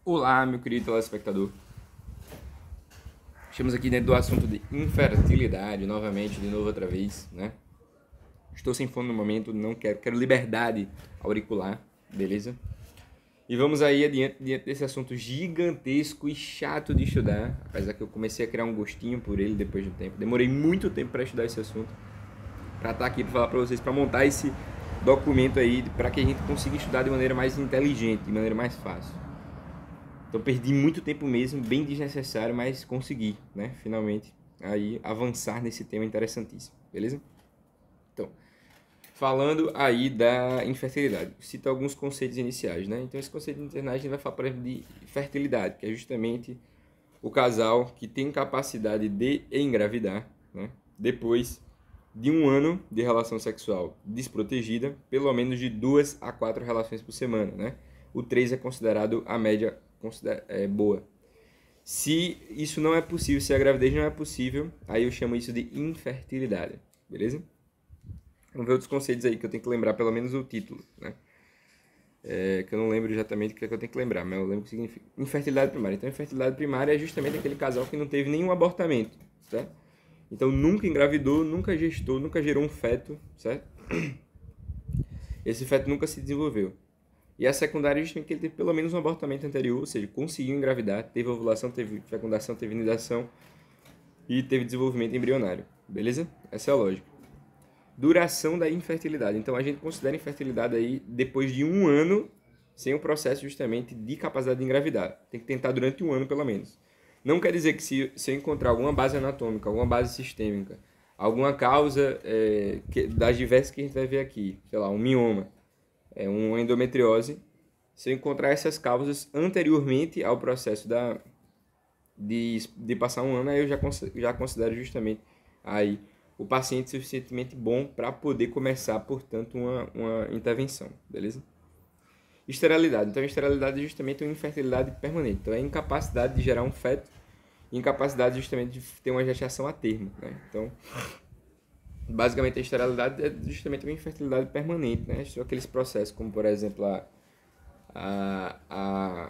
Olá, meu querido telespectador. Estamos aqui dentro do assunto de infertilidade, novamente, de novo outra vez, né? Estou sem fone no momento, não quero liberdade auricular, beleza? E vamos aí adiante diante desse assunto gigantesco e chato de estudar, apesar que eu comecei a criar um gostinho por ele depois de um tempo. Demorei muito tempo para estudar esse assunto, para estar aqui para falar para vocês, para montar esse documento aí, para que a gente consiga estudar de maneira mais inteligente, de maneira mais fácil. Então perdi muito tempo mesmo, bem desnecessário, mas consegui, né? Finalmente, aí avançar nesse tema interessantíssimo, beleza? Então, falando aí da infertilidade, cito alguns conceitos iniciais, né? Então esse conceito inicial a gente vai falar, por exemplo, de fertilidade, que é justamente o casal que tem capacidade de engravidar, né? Depois de um ano de relação sexual desprotegida, pelo menos de 2 a 4 relações por semana, né? O 3 é considerado a média boa. Se isso não é possível, se a gravidez não é possível, aí eu chamo isso de infertilidade, beleza? Vamos ver outros conceitos aí que eu tenho que lembrar, pelo menos o título, né? Que eu não lembro exatamente o que é que eu tenho que lembrar, mas eu lembro o que significa. Infertilidade primária. Então, infertilidade primária é justamente aquele casal que não teve nenhum abortamento, certo? Então, nunca engravidou, nunca gestou, nunca gerou um feto, certo? Esse feto nunca se desenvolveu. E a secundária é justamente que ele teve pelo menos um abortamento anterior, ou seja, conseguiu engravidar, teve ovulação, teve fecundação, teve nidação e teve desenvolvimento embrionário. Beleza? Essa é a lógica. Duração da infertilidade. Então a gente considera infertilidade aí depois de um ano sem o processo justamente de capacidade de engravidar. Tem que tentar durante um ano pelo menos. Não quer dizer que se eu encontrar alguma base anatômica, alguma base sistêmica, alguma causa das diversas que a gente vai ver aqui, sei lá, um mioma, uma endometriose, se eu encontrar essas causas anteriormente ao processo de passar um ano, aí eu já considero justamente aí o paciente suficientemente bom para poder começar, portanto, uma intervenção, beleza? Esterilidade. Então, a esterilidade é justamente uma infertilidade permanente. Então, é a incapacidade de gerar um feto e incapacidade justamente de ter uma gestação a termo, né? Então, basicamente, a esterilidade é justamente uma infertilidade permanente, né? São aqueles processos como, por exemplo, a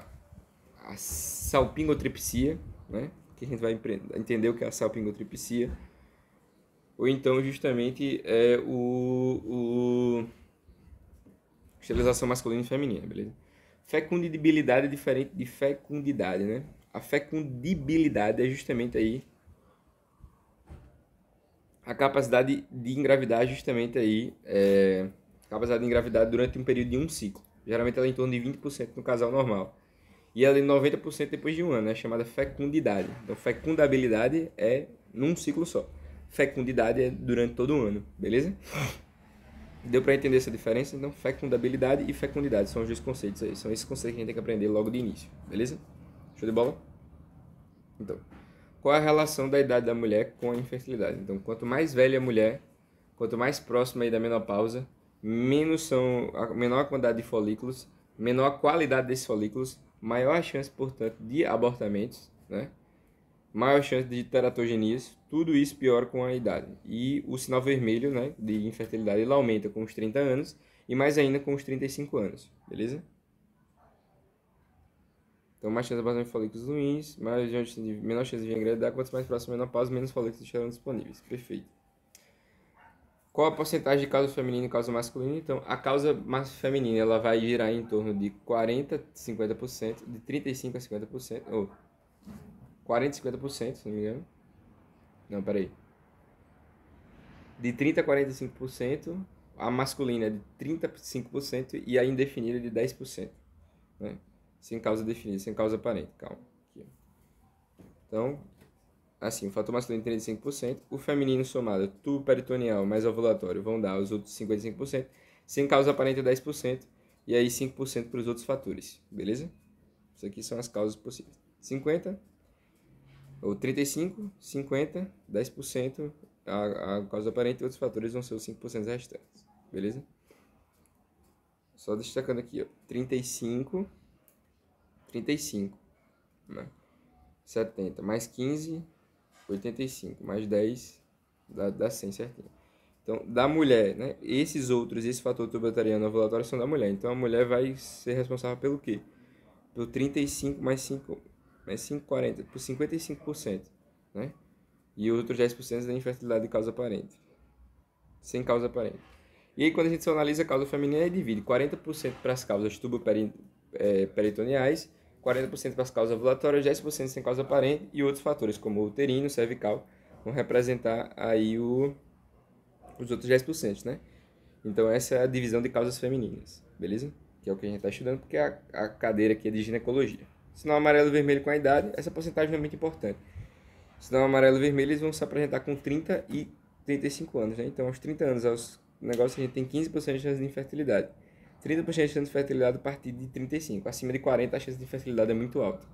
salpingotripsia, né? Que a gente vai entender o que é a salpingotripsia. Ou então, justamente, esterilização masculina e feminina, beleza? Fecundibilidade é diferente de fecundidade, né? A fecundibilidade é justamente aí a capacidade de engravidar, justamente aí, capacidade de engravidar durante um período de um ciclo. Geralmente ela é em torno de 20% no casal normal. E ela é 90% depois de um ano, é chamada fecundidade. Então, fecundabilidade é num ciclo só. Fecundidade é durante todo o ano, beleza? Deu para entender essa diferença? Então, fecundabilidade e fecundidade são os dois conceitos aí. São esses conceitos que a gente tem que aprender logo de início, beleza? Show de bola? Então, qual é a relação da idade da mulher com a infertilidade? Então, quanto mais velha a mulher, quanto mais próxima aí da menopausa, menor a quantidade de folículos, menor a qualidade desses folículos, maior a chance, portanto, de abortamentos, né? Maior chance de teratogenias, tudo isso piora com a idade. E o sinal vermelho, né, de infertilidade, ele aumenta com os 30 anos e mais ainda com os 35 anos, beleza? Então, mais chance de abortamento de folículos ruins, menor chance de engravidar, quanto mais próximo a menopausa, menos folículos estarão disponíveis. Perfeito. Qual a porcentagem de causa feminina e causa masculina? Então, a causa feminina ela vai girar em torno de 40% a 50%, de 35% a 50%, ou 40% a 50%, se não me engano. Não, peraí. De 30% a 45%, a masculina é de 35% e a indefinida de 10%. Né? Sem causa definida, sem causa aparente. Calma. Aqui. Então, assim, o fator masculino 35%, o feminino somado tubo peritoneal mais ovulatório vão dar os outros 55%, sem causa aparente 10%, e aí 5% para os outros fatores, beleza? Isso aqui são as causas possíveis. 50, ou 35, 50, 10%, a causa aparente e outros fatores vão ser os 5% restantes, beleza? Só destacando aqui, ó, 35, né? 70, mais 15, 85, mais 10, dá 100 certinho. Então, da mulher, né? Esse fator tubatariano ovulatório são da mulher. Então, a mulher vai ser responsável pelo quê? por 35 mais 5, mais 5, 40, por 55%, né? E outros 10% da infertilidade de causa aparente. Sem causa aparente. E aí, quando a gente só analisa a causa feminina, ele divide 40% para as causas peritoneais, 40% para as causas ovulatórias, 10% sem causa aparente e outros fatores, como o uterino, cervical, vão representar aí os outros 10%, né? Então, essa é a divisão de causas femininas, beleza? Que é o que a gente está estudando, porque a cadeira aqui é de ginecologia. Sinal amarelo e vermelho com a idade, essa porcentagem não é muito importante. Sinal amarelo e vermelho, eles vão se apresentar com 30 e 35 anos, né? Então, aos 30 anos, aos negócios, a gente tem 15% de chance de infertilidade. 30% de chance de infertilidade a partir de 35. Acima de 40, a chance de infertilidade é muito alta.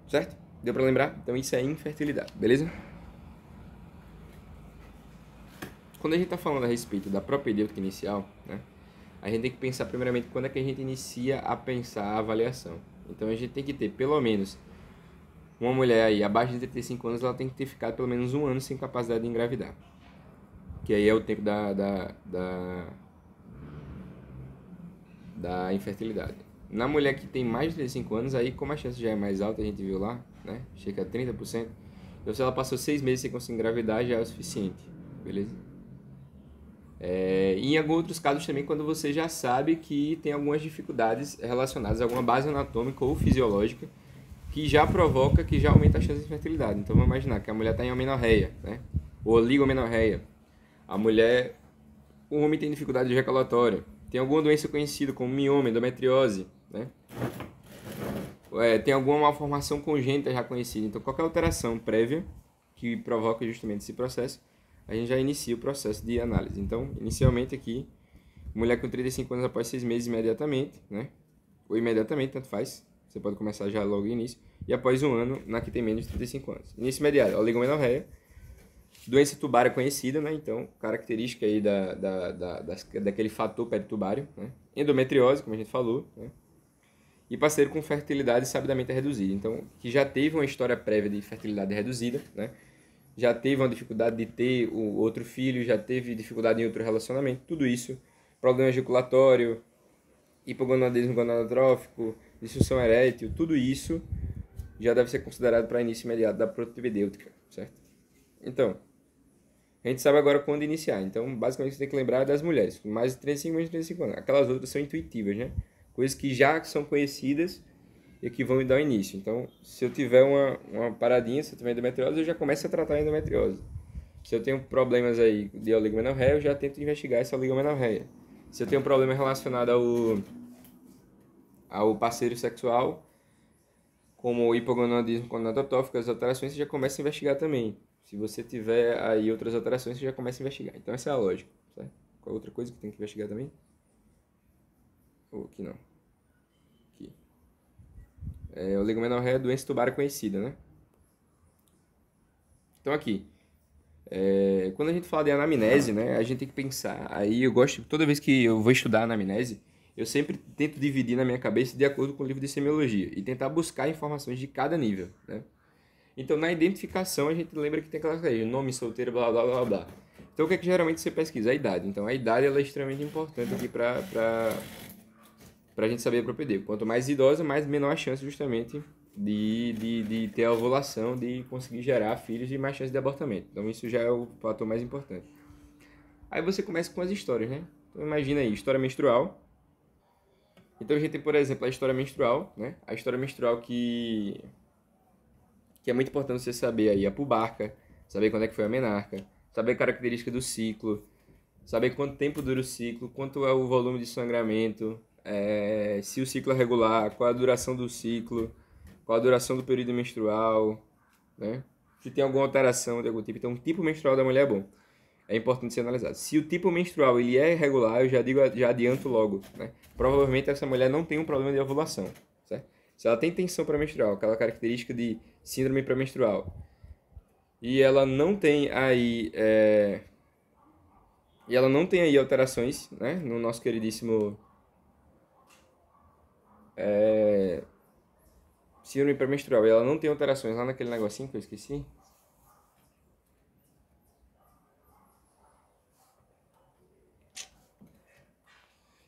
Certo? Deu pra lembrar? Então, isso é infertilidade, beleza? Quando a gente está falando a respeito da propedêutica inicial, né, a gente tem que pensar primeiramente quando é que a gente inicia a pensar a avaliação. Então a gente tem que ter pelo menos uma mulher aí abaixo de 35 anos, ela tem que ter ficado pelo menos um ano sem capacidade de engravidar. Que aí é o tempo da infertilidade. Na mulher que tem mais de 35 anos, aí como a chance já é mais alta, a gente viu lá, né, chega a 30%, então se ela passou 6 meses sem conseguir engravidar, já é o suficiente, beleza? Em alguns outros casos também, quando você já sabe que tem algumas dificuldades relacionadas a alguma base anatômica ou fisiológica que já provoca, que já aumenta a chance de infertilidade. Então vamos imaginar que a mulher está em amenorreia, né? Ou oligomenorreia. O homem tem dificuldade ejaculatória. Tem alguma doença conhecida como mioma, endometriose, né? Tem alguma malformação congênita já conhecida. Então qualquer alteração prévia que provoca justamente esse processo, a gente já inicia o processo de análise. Então, inicialmente aqui, mulher com 35 anos após 6 meses imediatamente, né? Ou imediatamente, tanto faz. Você pode começar já logo no início. E após um ano, na que tem menos de 35 anos. Início imediato, oligomenorreia. Doença tubária conhecida, né? Então, característica aí daquele fator peritubário, né? Endometriose, como a gente falou, né? E parceiro com fertilidade sabidamente reduzida. Então, que já teve uma história prévia de fertilidade reduzida, né? Já teve uma dificuldade de ter o outro filho, já teve dificuldade em outro relacionamento, tudo isso, problema ejaculatório, hipogonadismo gonadotrófico, disfunção erétil, tudo isso já deve ser considerado para início imediato da propedêutica, certo? Então, a gente sabe agora quando iniciar. Então, basicamente, você tem que lembrar das mulheres, com mais de 35, menos de 35 anos. Aquelas outras são intuitivas, né? Coisas que já são conhecidas e que vão me dar o início. Então, se eu tiver uma paradinha, se eu tiver endometriose, eu já começo a tratar a endometriose. Se eu tenho problemas aí de oligomenorreia, eu já tento investigar essa oligomenorreia. Se eu tenho um problema relacionado ao parceiro sexual, como o hipogonadismo gonadotrófico, as alterações, você já começa a investigar também. Se você tiver aí outras alterações, você já começa a investigar. Então, essa é a lógica, certo? Qual outra coisa que tem que investigar também? Ou aqui não. Oligomenorreia é doença tubária conhecida, né? Então aqui, quando a gente fala de anamnese, né, a gente tem que pensar. Aí eu gosto, toda vez que eu vou estudar anamnese, eu sempre tento dividir na minha cabeça de acordo com o livro de semiologia e tentar buscar informações de cada nível, né? Então na identificação a gente lembra que tem aquela coisa, nome, solteiro, blá blá blá blá. Então o que é que geralmente você pesquisa? A idade. Então a idade ela é extremamente importante aqui para a gente saber a propedêutica. Quanto mais idosa, mais menor a chance justamente de ter a ovulação, de conseguir gerar filhos e mais chance de abortamento. Então isso já é o fator mais importante. Aí você começa com as histórias, né? Então imagina aí, história menstrual. Então a gente tem, por exemplo, a história menstrual, né? A história menstrual que é muito importante você saber aí a pubarca, saber quando é que foi a menarca, saber a característica do ciclo, saber quanto tempo dura o ciclo, quanto é o volume de sangramento, se o ciclo é regular, qual a duração do ciclo, qual a duração do período menstrual, né? Se tem alguma alteração de algum tipo. Então, o tipo menstrual da mulher é bom. É importante ser analisado. Se o tipo menstrual ele é irregular, eu já adianto logo, né? Provavelmente essa mulher não tem um problema de ovulação, certo? Se ela tem tensão pré-menstrual, aquela característica de síndrome pré-menstrual, e ela não tem aí alterações, né, no nosso queridíssimo síndrome pré-menstrual, e ela não tem alterações lá naquele negocinho que eu esqueci.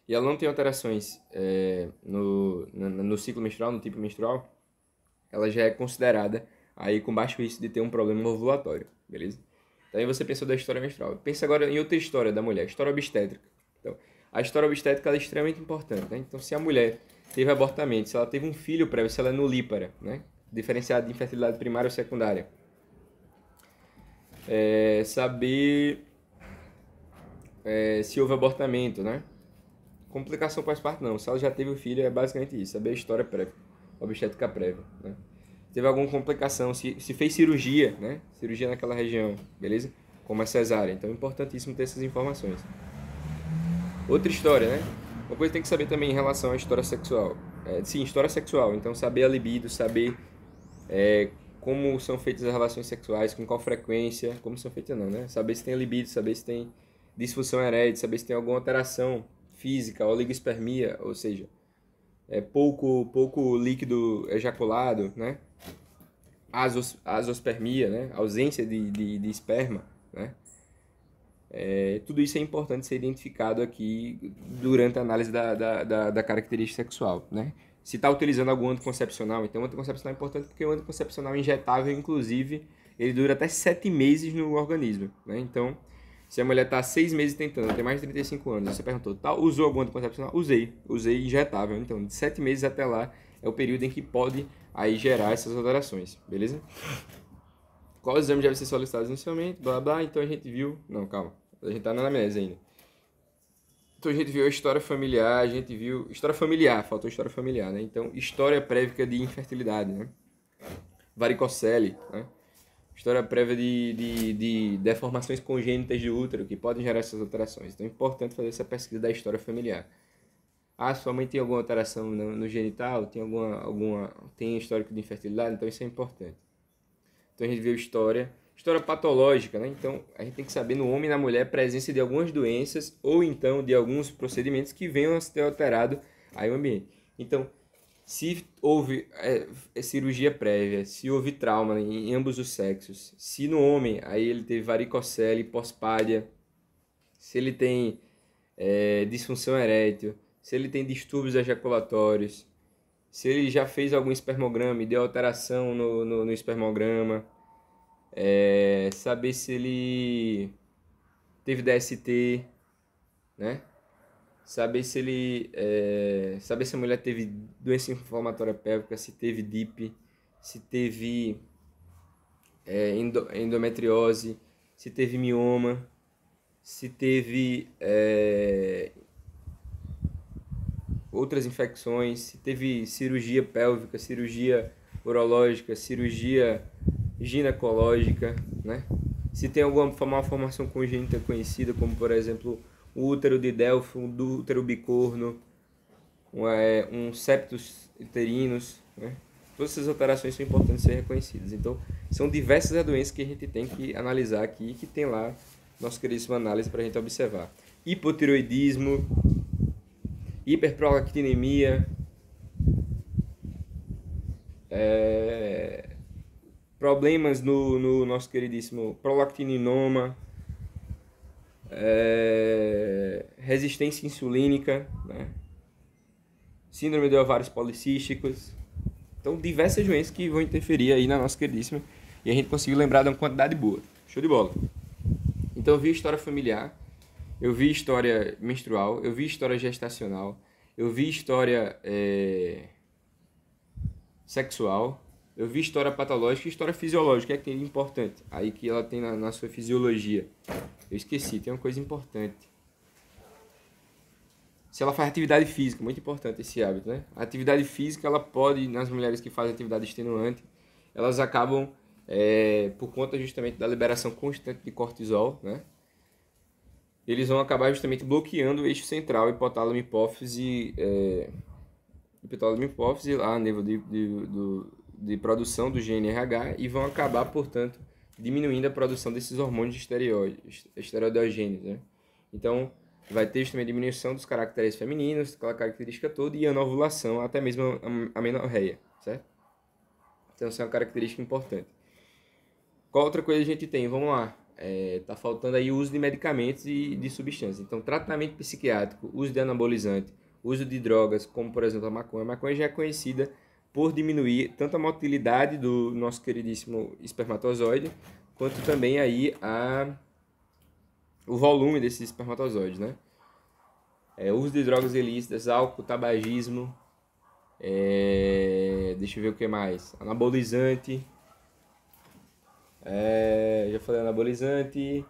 e ela não tem alterações no ciclo menstrual, no tipo menstrual, ela já é considerada aí com baixo risco de ter um problema ovulatório, beleza? Então aí você pensou da história menstrual. Pensa agora em outra história da mulher, história obstétrica. Então, a história obstétrica ela é extremamente importante, né? Então, se a mulher teve abortamento, se ela teve um filho prévio, se ela é nulípara, né? Diferenciado de infertilidade primária ou secundária. Saber se houve abortamento, né? Complicação pós-parto não. Se ela já teve o filho, é basicamente isso. Saber a história prévia, obstétrica prévia, né? Teve alguma complicação, se fez cirurgia, né? Cirurgia naquela região, beleza? Como a cesárea. Então é importantíssimo ter essas informações. Outra história, né? Uma coisa que tem que saber também em relação à história sexual. Sim, história sexual. Então saber a libido, saber como são feitas as relações sexuais, com qual frequência, como são feitas não, né? Saber se tem libido, saber se tem disfunção erétil, saber se tem alguma alteração física, oligospermia, ou seja, pouco líquido ejaculado, né? Azospermia, né? Ausência de esperma, né? Tudo isso é importante ser identificado aqui durante a análise da característica sexual, né? Se está utilizando algum anticoncepcional, então o anticoncepcional é importante porque o anticoncepcional injetável, inclusive, ele dura até 7 meses no organismo, né? Então, se a mulher está 6 meses tentando, tem mais de 35 anos, você perguntou, usou algum anticoncepcional? Usei injetável. Então, de 7 meses até lá é o período em que pode aí gerar essas alterações, beleza? Qual exame deve ser solicitado inicialmente? Blá, blá. Então a gente viu... Não, calma. A gente tá na anamnese ainda. Então a gente viu a história familiar, a gente viu... História familiar, faltou história familiar, né? Então, história prévia de infertilidade, né? Varicocele, né? História prévia de deformações congênitas de útero, que podem gerar essas alterações. Então é importante fazer essa pesquisa da história familiar. Sua mãe tem alguma alteração no genital? Tem histórico de infertilidade? Então isso é importante. Então a gente viu história patológica, né? Então a gente tem que saber no homem e na mulher a presença de algumas doenças ou então de alguns procedimentos que venham a ter alterado aí o ambiente. Então, se houve cirurgia prévia, se houve trauma em ambos os sexos, se no homem aí ele teve varicocele, pós-pária, se ele tem disfunção erétil, se ele tem distúrbios ejaculatórios, se ele já fez algum espermograma e deu alteração no espermograma, saber se ele teve DST, né? Saber se a mulher teve doença inflamatória pélvica, se teve DIP, se teve endometriose, se teve mioma, se teve outras infecções, se teve cirurgia pélvica, cirurgia urológica, cirurgia ginecológica, né? Se tem alguma malformação congênita conhecida, como por exemplo o útero de Delphi, um útero bicorno, um septus uterinos, né? Todas essas alterações são importantes ser reconhecidas. Então, são diversas as doenças que a gente tem que analisar aqui, que tem lá nossa queridíssima análise para a gente observar. Hipotireoidismo, hiperprolactinemia, problemas no nosso queridíssimo prolactininoma, resistência insulínica, né? Síndrome de ovários policísticos. Então, diversas doenças que vão interferir aí na nossa queridíssima e a gente conseguiu lembrar de uma quantidade boa. Show de bola. Então, eu vi história familiar, eu vi história menstrual, eu vi história gestacional, eu vi história sexual, eu vi história patológica e história fisiológica, que é importante, aí que ela tem na sua fisiologia. Eu esqueci, tem uma coisa importante. Se ela faz atividade física, muito importante esse hábito, né? A atividade física, ela pode, nas mulheres que fazem atividade extenuante, elas acabam, por conta justamente da liberação constante de cortisol, né? Eles vão acabar justamente bloqueando o eixo central, hipotálamo-hipófise, lá a nível de produção do GNRH e vão acabar, portanto, diminuindo a produção desses hormônios esteroidogênios, né? Então, vai ter também diminuição dos caracteres femininos, aquela característica toda, e a anovulação, até mesmo a menorreia, certo? Então, essa é uma característica importante. Qual outra coisa a gente tem? Vamos lá. tá faltando aí o uso de medicamentos e de substâncias. Então, tratamento psiquiátrico, uso de anabolizante, uso de drogas, como por exemplo a maconha. A maconha já é conhecida por diminuir tanto a motilidade do nosso queridíssimo espermatozoide, quanto também aí o volume desses espermatozoides, né? Uso de drogas ilícitas, álcool, tabagismo, deixa eu ver o que mais, anabolizante, já falei anabolizante,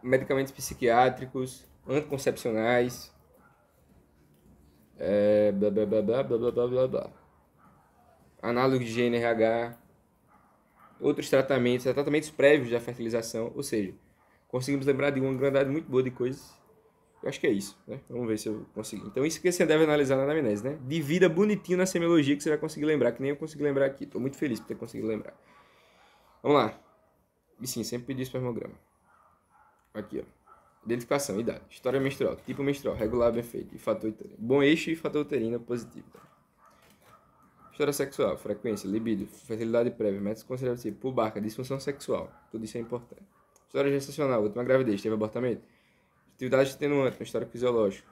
medicamentos psiquiátricos, anticoncepcionais, blá blá blá blá blá blá blá blá, análogo de GNRH, outros tratamentos prévios da fertilização, ou seja, conseguimos lembrar de uma quantidade muito boa de coisas. Eu acho que é isso, né? Vamos ver se eu consigo. Então, isso que você deve analisar na anamnese, né? Divida bonitinho na semiologia que você vai conseguir lembrar, que nem eu consegui lembrar aqui. Tô muito feliz por ter conseguido lembrar. Vamos lá. E sim, sempre pedi espermograma. Aqui, ó. Identificação, idade, história menstrual, tipo menstrual, regular, bem feito, e fator uterino. Bom eixo e fator uterino positivo. Tá? História sexual, frequência, libido, fertilidade prévia, métodos conservativos, pubarca, disfunção sexual. Tudo isso é importante. História gestacional, última gravidez, teve abortamento. Atividade atenuante, histórico fisiológico.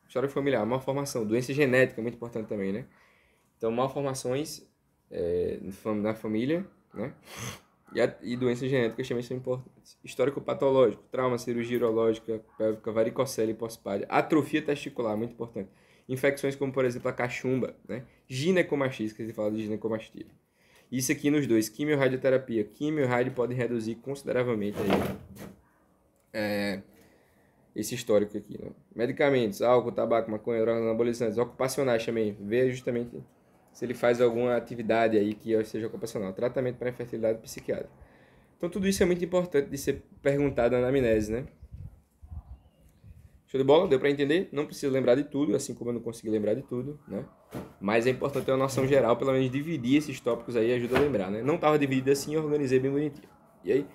Histórico familiar, malformação, doença genética, muito importante também, né? Então, malformações na família, né? E doenças genéticas também são importantes. Histórico patológico, trauma, cirurgia urológica, pélvica, varicocele e pós-parto. Atrofia testicular, muito importante. Infecções como, por exemplo, a cachumba, né? Ginecomastia, que se fala de ginecomastia. Isso aqui nos dois, quimio e radioterapia. Quimio e rádio podem reduzir consideravelmente aí, esse histórico aqui, né? Medicamentos, álcool, tabaco, maconha, drogas anabolizantes, ocupacionais também. Ver justamente se ele faz alguma atividade aí que seja ocupacional. Tratamento para infertilidade psiquiátrica. Então tudo isso é muito importante de ser perguntado na anamnese, né? Show de bola? Deu para entender? Não preciso lembrar de tudo, assim como eu não consegui lembrar de tudo, né? Mas é importante ter uma noção geral, pelo menos dividir esses tópicos aí ajuda a lembrar, né? Não estava dividido assim, eu organizei bem bonitinho. E aí,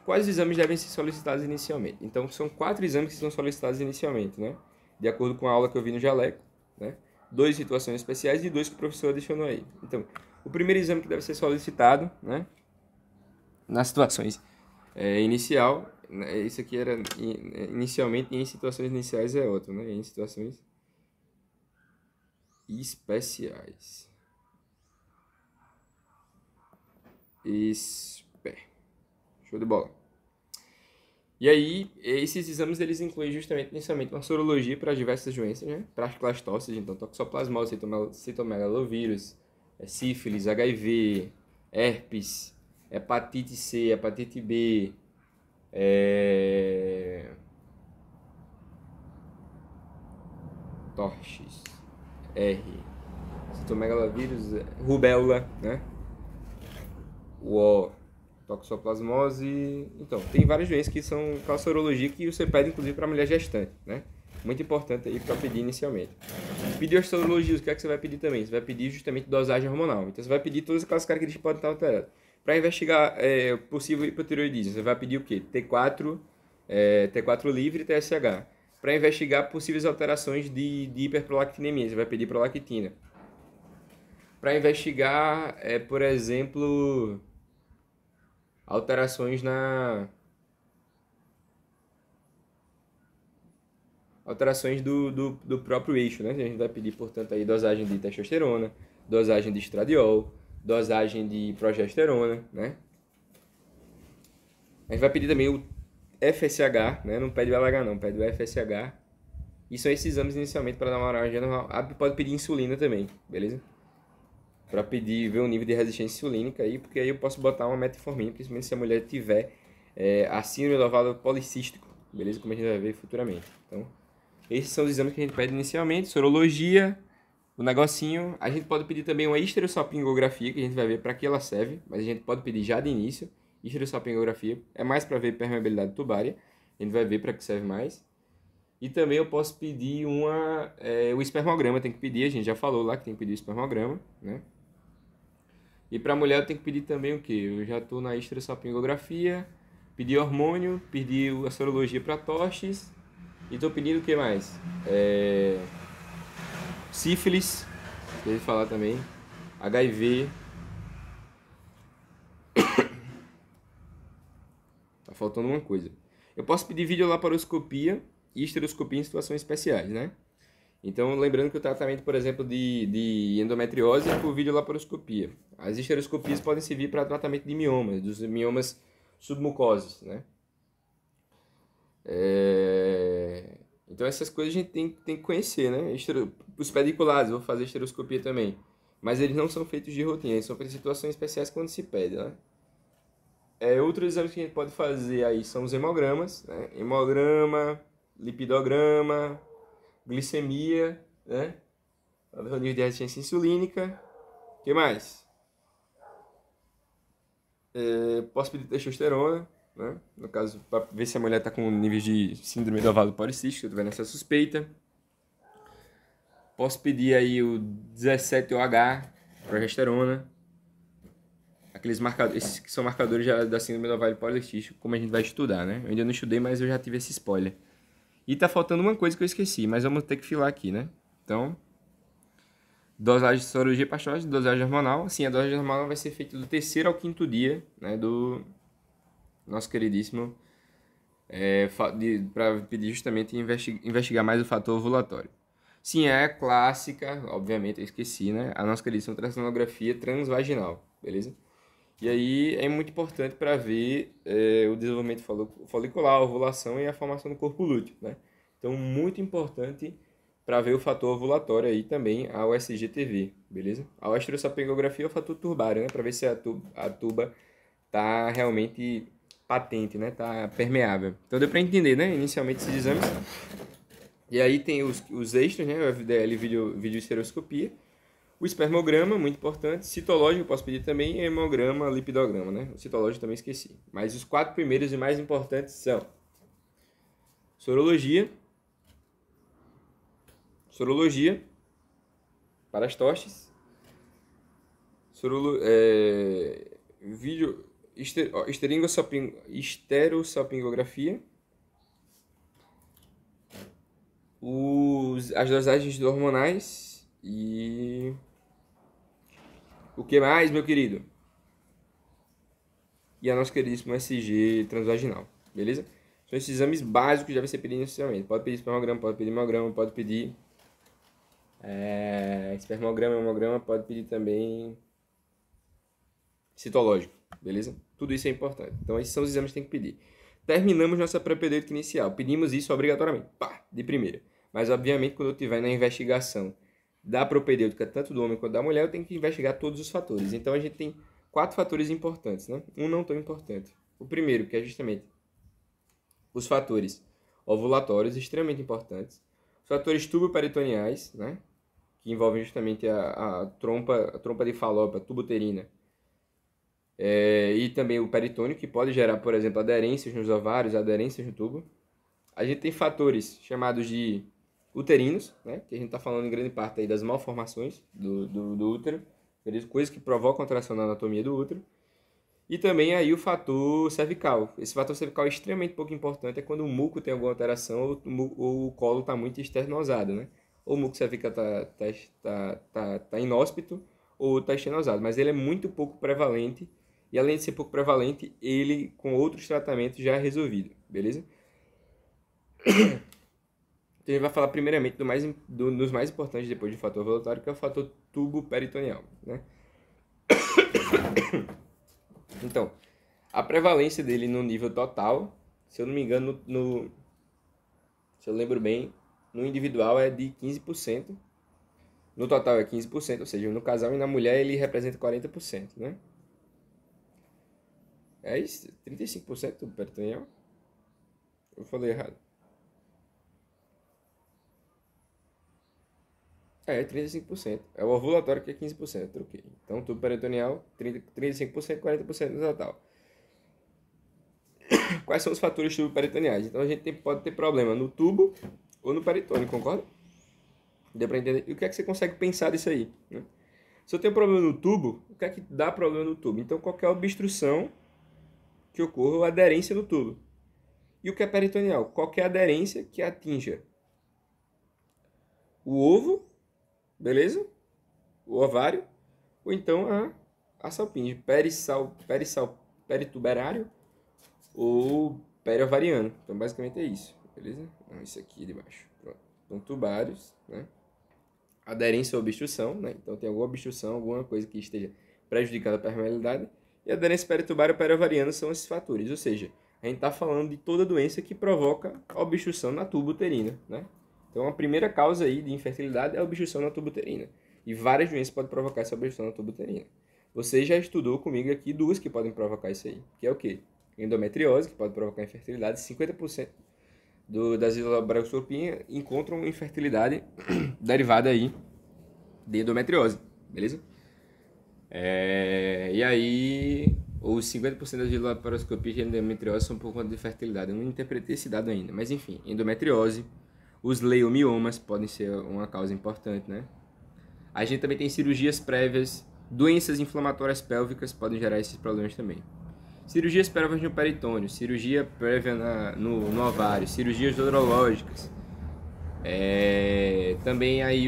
quais exames devem ser solicitados inicialmente? Então, são 4 exames que são solicitados inicialmente, né? De acordo com a aula que eu vi no Jaleco, né? 2 situações especiais e 2 que o professor adicionou aí. Então, o primeiro exame que deve ser solicitado, né? Nas situações inicial, né? Isso aqui era inicialmente, e em situações iniciais é outro, né? Em situações especiais. Show de bola. E aí, esses exames eles incluem justamente, inicialmente, uma sorologia para diversas doenças, né? Praxiclastócides, então toxoplasmose, citomegalovírus, sífilis, HIV, herpes, hepatite C, hepatite B, torches, R, citomegalovírus, rubéola, né? O toxoplasmose. Então, tem várias doenças que são com a sorologia que você pede, inclusive, para mulher gestante, né? Muito importante aí para pedir inicialmente. Pedir as sorologias, o que é que você vai pedir também? Você vai pedir justamente dosagem hormonal. Então, você vai pedir todas aquelas características que podem estar alteradas. Para investigar possível hipotireoidismo, você vai pedir o quê? T4 livre e TSH. Para investigar possíveis alterações de hiperprolactinemia, você vai pedir prolactina. Para investigar, por exemplo, alterações do próprio eixo, né? A gente vai pedir, portanto, aí dosagem de testosterona, dosagem de estradiol, dosagem de progesterona, né? A gente vai pedir também o FSH, né? Não pede o LH não, pede o FSH. E são esses exames inicialmente para dar uma hemorragia normal. Pode pedir insulina também, beleza? Para pedir, ver o nível de resistência insulínica aí, porque aí eu posso botar uma metformina, principalmente se a mulher tiver a síndrome do ovário policístico, beleza? Como a gente vai ver futuramente. Então, esses são os exames que a gente pede inicialmente, sorologia, o negocinho. A gente pode pedir também uma histerosalpingografia, que a gente vai ver para que ela serve, mas a gente pode pedir já de início. Histerosalpingografia é mais para ver permeabilidade tubária, a gente vai ver para que serve mais. E também eu posso pedir o espermograma, tem que pedir, a gente já falou lá que tem que pedir o espermograma, né? E para mulher eu tenho que pedir também o quê? Eu já estou na histerosalpingografia, pedi hormônio, pedi a sorologia para tostes, e estou pedindo o que mais? Sífilis, que eu ia falar também, HIV, tá faltando uma coisa. Eu posso pedir videolaparoscopia e estereoscopia em situações especiais, né? Então, lembrando que o tratamento, por exemplo, de endometriose é por videolaparoscopia. As estereoscopias podem servir para tratamento de miomas, dos miomas submucosos, né? Então, essas coisas a gente tem que conhecer, né? Os pediculados, vou fazer estereoscopia também. Mas eles não são feitos de rotina, eles são feitos em situações especiais quando se pede, né? Outros exames que a gente pode fazer aí são os hemogramas, né? Hemograma, lipidograma, glicemia, né? O nível de resistência insulínica. O que mais? Posso pedir testosterona, né? No caso, para ver se a mulher está com níveis de síndrome do ovário policístico, se eu tiver nessa suspeita. Posso pedir aí o 17OH, progesterona. Aqueles marcadores, esses que são marcadores da síndrome do ovário policístico, como a gente vai estudar, né? Eu ainda não estudei, mas eu já tive esse spoiler. E tá faltando uma coisa que eu esqueci, mas vamos ter que filar aqui, né? Então, dosagem de sorologia patológica, dosagem hormonal. Sim, a dosagem hormonal vai ser feita do 3º ao 5º dia, né? Do nosso queridíssimo... para pedir justamente investigar mais o fator ovulatório. Sim, é clássica, obviamente, eu esqueci, né? A nossa queridíssima ultrassonografia transvaginal, beleza? E aí é muito importante para ver o desenvolvimento folicular, a ovulação e a formação do corpo lúteo, né? Então, muito importante para ver o fator ovulatório aí também, a USG-TV, beleza? A estereossapingografia é o fator turbário, né? Para ver se a tuba tá realmente patente, né? Tá permeável. Então, deu para entender, né? Inicialmente esses exames. E aí tem os extras, né? O FDL, videoestereoscopia. O espermograma, muito importante. Citológico, posso pedir também. Hemograma, lipidograma, né? O citológico também esqueci. Mas os 4 primeiros e mais importantes são sorologia, parastoses, esterossalpingografia, as dosagens hormonais e... O que mais, meu querido? E a nossa queridíssima SG transvaginal, beleza? São esses exames básicos que já vai ser pedido inicialmente. Pode pedir espermograma, pode pedir hemograma, pode pedir espermograma, hemograma, pode pedir também citológico, beleza? Tudo isso é importante. Então, esses são os exames que tem que pedir. Terminamos nossa pré-pedêutica inicial. Pedimos isso obrigatoriamente, de primeira. Mas, obviamente, quando eu estiver na investigação da propedêutica, tanto do homem quanto da mulher, eu tenho que investigar todos os fatores. Então, a gente tem 4 fatores importantes, né? Um não tão importante. O primeiro, que é justamente os fatores ovulatórios, extremamente importantes. Os fatores tuboperitoneais, né? Que envolvem justamente a trompa de Falópio, a tuba uterina. E também o peritônio, que pode gerar, por exemplo, aderências nos ovários, aderências no tubo. A gente tem fatores chamados de uterinos, né? Que a gente está falando em grande parte aí das malformações do útero, coisas que provocam alteração na anatomia do útero. E também aí o fator cervical. Esse fator cervical é extremamente pouco importante, é quando o muco tem alguma alteração ou o colo está muito esternosado, né? Ou o muco cervical tá inóspito ou está estenosado, mas ele é muito pouco prevalente e além de ser pouco prevalente, ele com outros tratamentos já é resolvido, beleza? Então, a gente vai falar primeiramente dos mais importantes depois do fator ovulatório, que é o fator tubo-peritoneal, né? Então, a prevalência dele no nível total, se eu não me engano, se eu lembro bem, no individual é de 15%. No total é 15%, ou seja, no casal e na mulher ele representa 40%, né? É isso, 35% do peritoneal? Eu falei errado. 35%. É o ovulatório que é 15%, troquei. Então, tubo peritoneal, 35%, 40% no total. Quais são os fatores tubo-peritoneais? Então, a gente pode ter problema no tubo ou no peritônio, concorda? Deu pra entender? E o que é que você consegue pensar disso aí? Né? Se eu tenho problema no tubo, o que é que dá problema no tubo? Então, qualquer obstrução que ocorra ou aderência no tubo. E o que é peritoneal? Qualquer aderência que atinja o ovo, beleza? O ovário, ou então a salpinge, perituberário ou periovariano. Então, basicamente é isso, beleza? Não, isso aqui de baixo. Pronto. Então, tubários, né? Aderência ou obstrução, né? Então, tem alguma obstrução, alguma coisa que esteja prejudicando a permeabilidade. E aderência peritubária ou periovariana são esses fatores. Ou seja, a gente está falando de toda doença que provoca obstrução na tuba uterina, né? Então, a primeira causa aí de infertilidade é a obstrução na tuba uterina. E várias doenças podem provocar essa obstrução na tuba uterina. Você já estudou comigo aqui duas que podem provocar isso aí, que é o quê? Endometriose, que pode provocar infertilidade. 50% das laparoscopias encontram infertilidade derivada aí de endometriose, beleza? E aí, os 50% das laparoscopias de endometriose são por conta de fertilidade. Eu não interpretei esse dado ainda, mas enfim, endometriose, os leiomiomas podem ser uma causa importante, né? A gente também tem cirurgias prévias, doenças inflamatórias pélvicas podem gerar esses problemas também. Cirurgias prévias no peritônio, cirurgia prévia no ovário, cirurgias urológicas. Também aí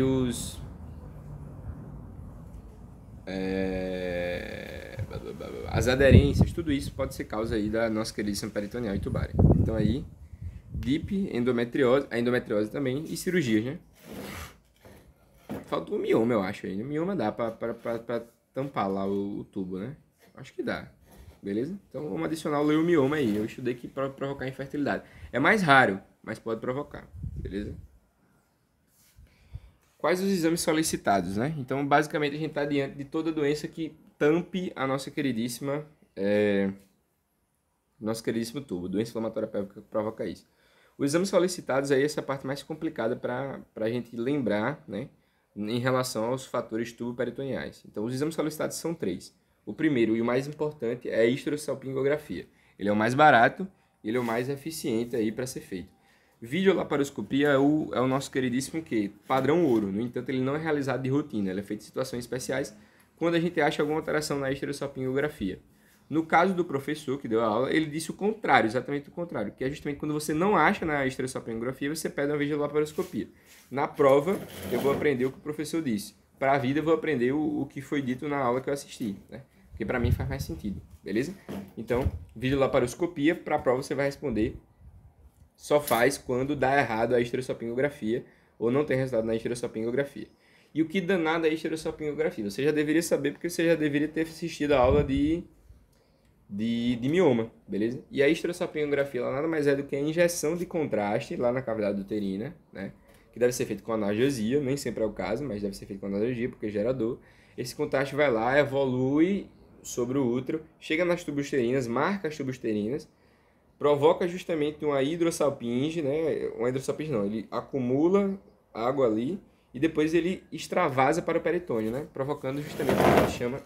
as aderências, tudo isso pode ser causa aí da nossa queridíssima peritoneal e tubária. Então aí, DIP, endometriose, a endometriose também e cirurgias, né? Falta o mioma, eu acho aí. O mioma dá pra tampar lá o tubo, né? Acho que dá. Beleza? Então vamos adicionar o leumioma aí. Eu estudei que pode provocar infertilidade. É mais raro, mas pode provocar. Beleza? Quais os exames solicitados, né? Então, basicamente, a gente está diante de toda doença que tampe a nossa queridíssima... nosso queridíssimo tubo. Doença inflamatória pélvica que provoca isso. Os exames solicitados aí, essa é a parte mais complicada para a gente lembrar, né? Em relação aos fatores tubo-peritoneais. Então, os exames solicitados são 3. O primeiro e o mais importante é a histerosalpingografia. Ele é o mais barato, ele é o mais eficiente aí para ser feito. Videolaparoscopia é o nosso queridíssimo que padrão ouro. No entanto, ele não é realizado de rotina. Ele é feito em situações especiais quando a gente acha alguma alteração na histerosalpingografia. No caso do professor que deu a aula, ele disse o contrário, exatamente o contrário, que é justamente quando você não acha na histerosalpingografia, você pede uma videolaparoscopia. Na prova, eu vou aprender o que o professor disse. Para a vida, eu vou aprender o que foi dito na aula que eu assisti, né? Porque para mim faz mais sentido, beleza? Então, videolaparoscopia, para a prova você vai responder só faz quando dá errado a histerosalpingografia ou não tem resultado na histerosalpingografia. E o que danado é a histerosalpingografia? Você já deveria saber porque você já deveria ter assistido a aula de mioma, beleza? E a histerosalpingografia ela nada mais é do que a injeção de contraste lá na cavidade uterina, né? Que deve ser feito com analgesia, nem sempre é o caso, mas deve ser feito com analgesia porque gera dor. Esse contraste vai lá, evolui sobre o útero, chega nas tubas uterinas, marca as tubas uterinas, provoca justamente uma hidrossalpinge, né? Uma hidrossalpinge não, ele acumula água ali e depois ele extravasa para o peritônio, né? Provocando justamente o que a gente chama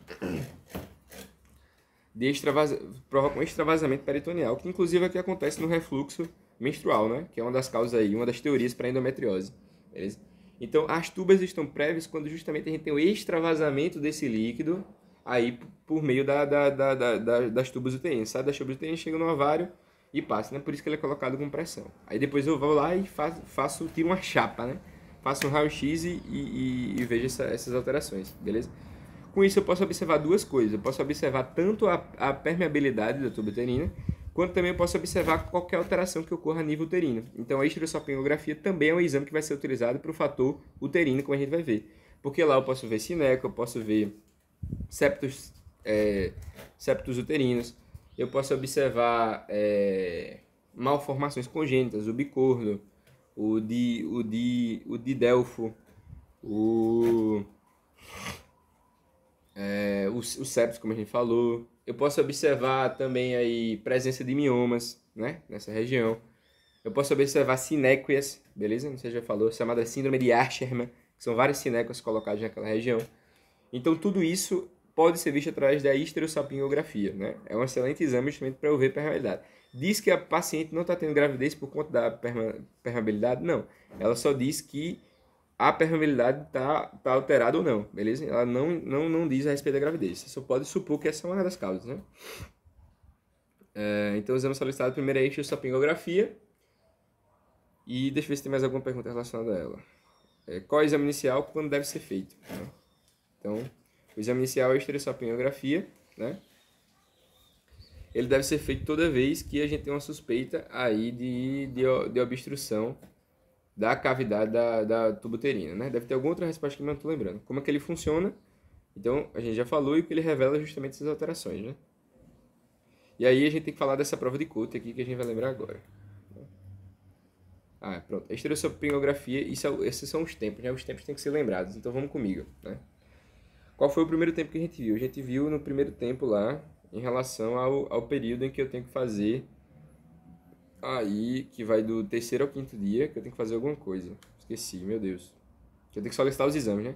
provoca um extravasamento peritoneal, que inclusive aqui acontece no refluxo menstrual, né? Que é uma das causas aí, uma das teorias para endometriose, beleza? Então, as tubas estão prévias quando justamente a gente tem o extravasamento desse líquido aí por meio das tubas uterinas. Sai das tubas uterinas, chega no ovário e passa, né? Por isso que ele é colocado com pressão. Aí depois eu vou lá e tiro uma chapa, né? Faço um raio-x e vejo essas alterações, beleza? Com isso eu posso observar duas coisas. Eu posso observar tanto a permeabilidade da tuba uterina, quanto também eu posso observar qualquer alteração que ocorra a nível uterino. Então a histerosalpingografia também é um exame que vai ser utilizado para o fator uterino, como a gente vai ver. Porque lá eu posso ver sineco, eu posso ver septos uterinos, eu posso observar malformações congênitas, o bicordo, o didelfo, os septos, como a gente falou. Eu posso observar também aí presença de miomas, né, nessa região. Eu posso observar sinéquias, beleza? Você já falou, chamada síndrome de Asherman, que são várias sinéquias colocadas naquela região. Então, tudo isso pode ser visto através da histerosalpingografia, né? É um excelente exame justamente para eu ver permeabilidade. Diz que a paciente não está tendo gravidez por conta da permeabilidade? Não. Ela só diz que a permeabilidade tá alterada ou não, beleza? Ela não diz a respeito da gravidez. Você só pode supor que essa é uma das causas, né? Então, o exame solicitado primeiro é a histerosalpingografia. E deixa eu ver se tem mais alguma pergunta relacionada a ela. Qual é o exame inicial? Quando deve ser feito? Né? Então, o exame inicial é a histerosalpingografia, né? ele deve ser feito toda vez que a gente tem uma suspeita aí de obstrução da cavidade da tuba uterina, né? Deve ter alguma outra resposta que eu não estou lembrando. Como é que ele funciona? Então, a gente já falou e o que ele revela é justamente essas alterações, né? E aí a gente tem que falar dessa prova de Cote aqui que a gente vai lembrar agora. Pronto. A estereossopingografia, esses são os tempos, né? Os tempos têm que ser lembrados, então vamos comigo, né? Qual foi o primeiro tempo que a gente viu? A gente viu no primeiro tempo lá, em relação ao período em que eu tenho que fazer aí, que vai do terceiro ao quinto dia, que eu tenho que fazer alguma coisa. Esqueci, meu Deus. Que eu tenho que solicitar os exames, né?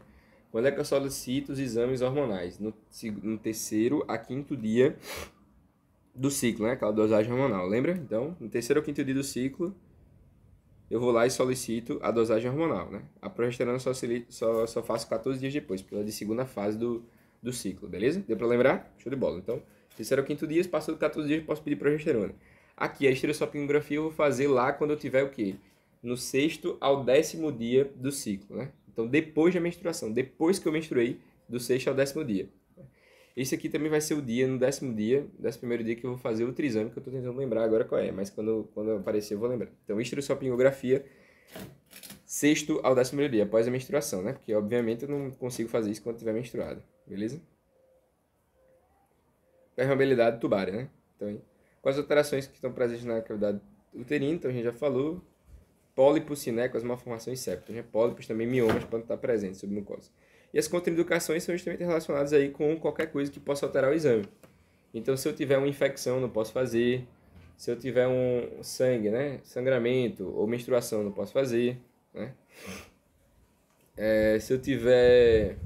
Quando é que eu solicito os exames hormonais? No terceiro a quinto dia do ciclo, né? Aquela dosagem hormonal, lembra? Então, no terceiro ou quinto dia do ciclo, eu vou lá e solicito a dosagem hormonal, né? A progesterona só faço 14 dias depois, porque ela é de segunda fase do ciclo, beleza? Deu pra lembrar? Show de bola. Então, terceiro ou quinto dia, passou de 14 dias, posso pedir progesterona. Aqui, a estereossopingografia eu vou fazer lá quando eu tiver o quê? No sexto ao 10º dia do ciclo, né? Então, depois da menstruação, depois que eu menstruei, do sexto ao 10º dia. Esse aqui também vai ser o dia, no 10º dia, 11º dia, que eu vou fazer o exame, que eu tô tentando lembrar agora qual é, mas quando aparecer eu vou lembrar. Então, estereossopingografia, sexto ao 11º dia, após a menstruação, né? Porque, obviamente, eu não consigo fazer isso quando estiver menstruado, beleza? Permeabilidade tubária, né? Então, com as alterações que estão presentes na cavidade uterina, então a gente já falou, pólipos, sinéquias, malformações e septos, né? Pólipos também, miomas podem estar presentes sob mucosa. E as contraindicações são justamente relacionadas aí com qualquer coisa que possa alterar o exame. Então, se eu tiver uma infecção, não posso fazer. Se eu tiver um sangue, né? Sangramento ou menstruação, não posso fazer, né? Se eu tiver...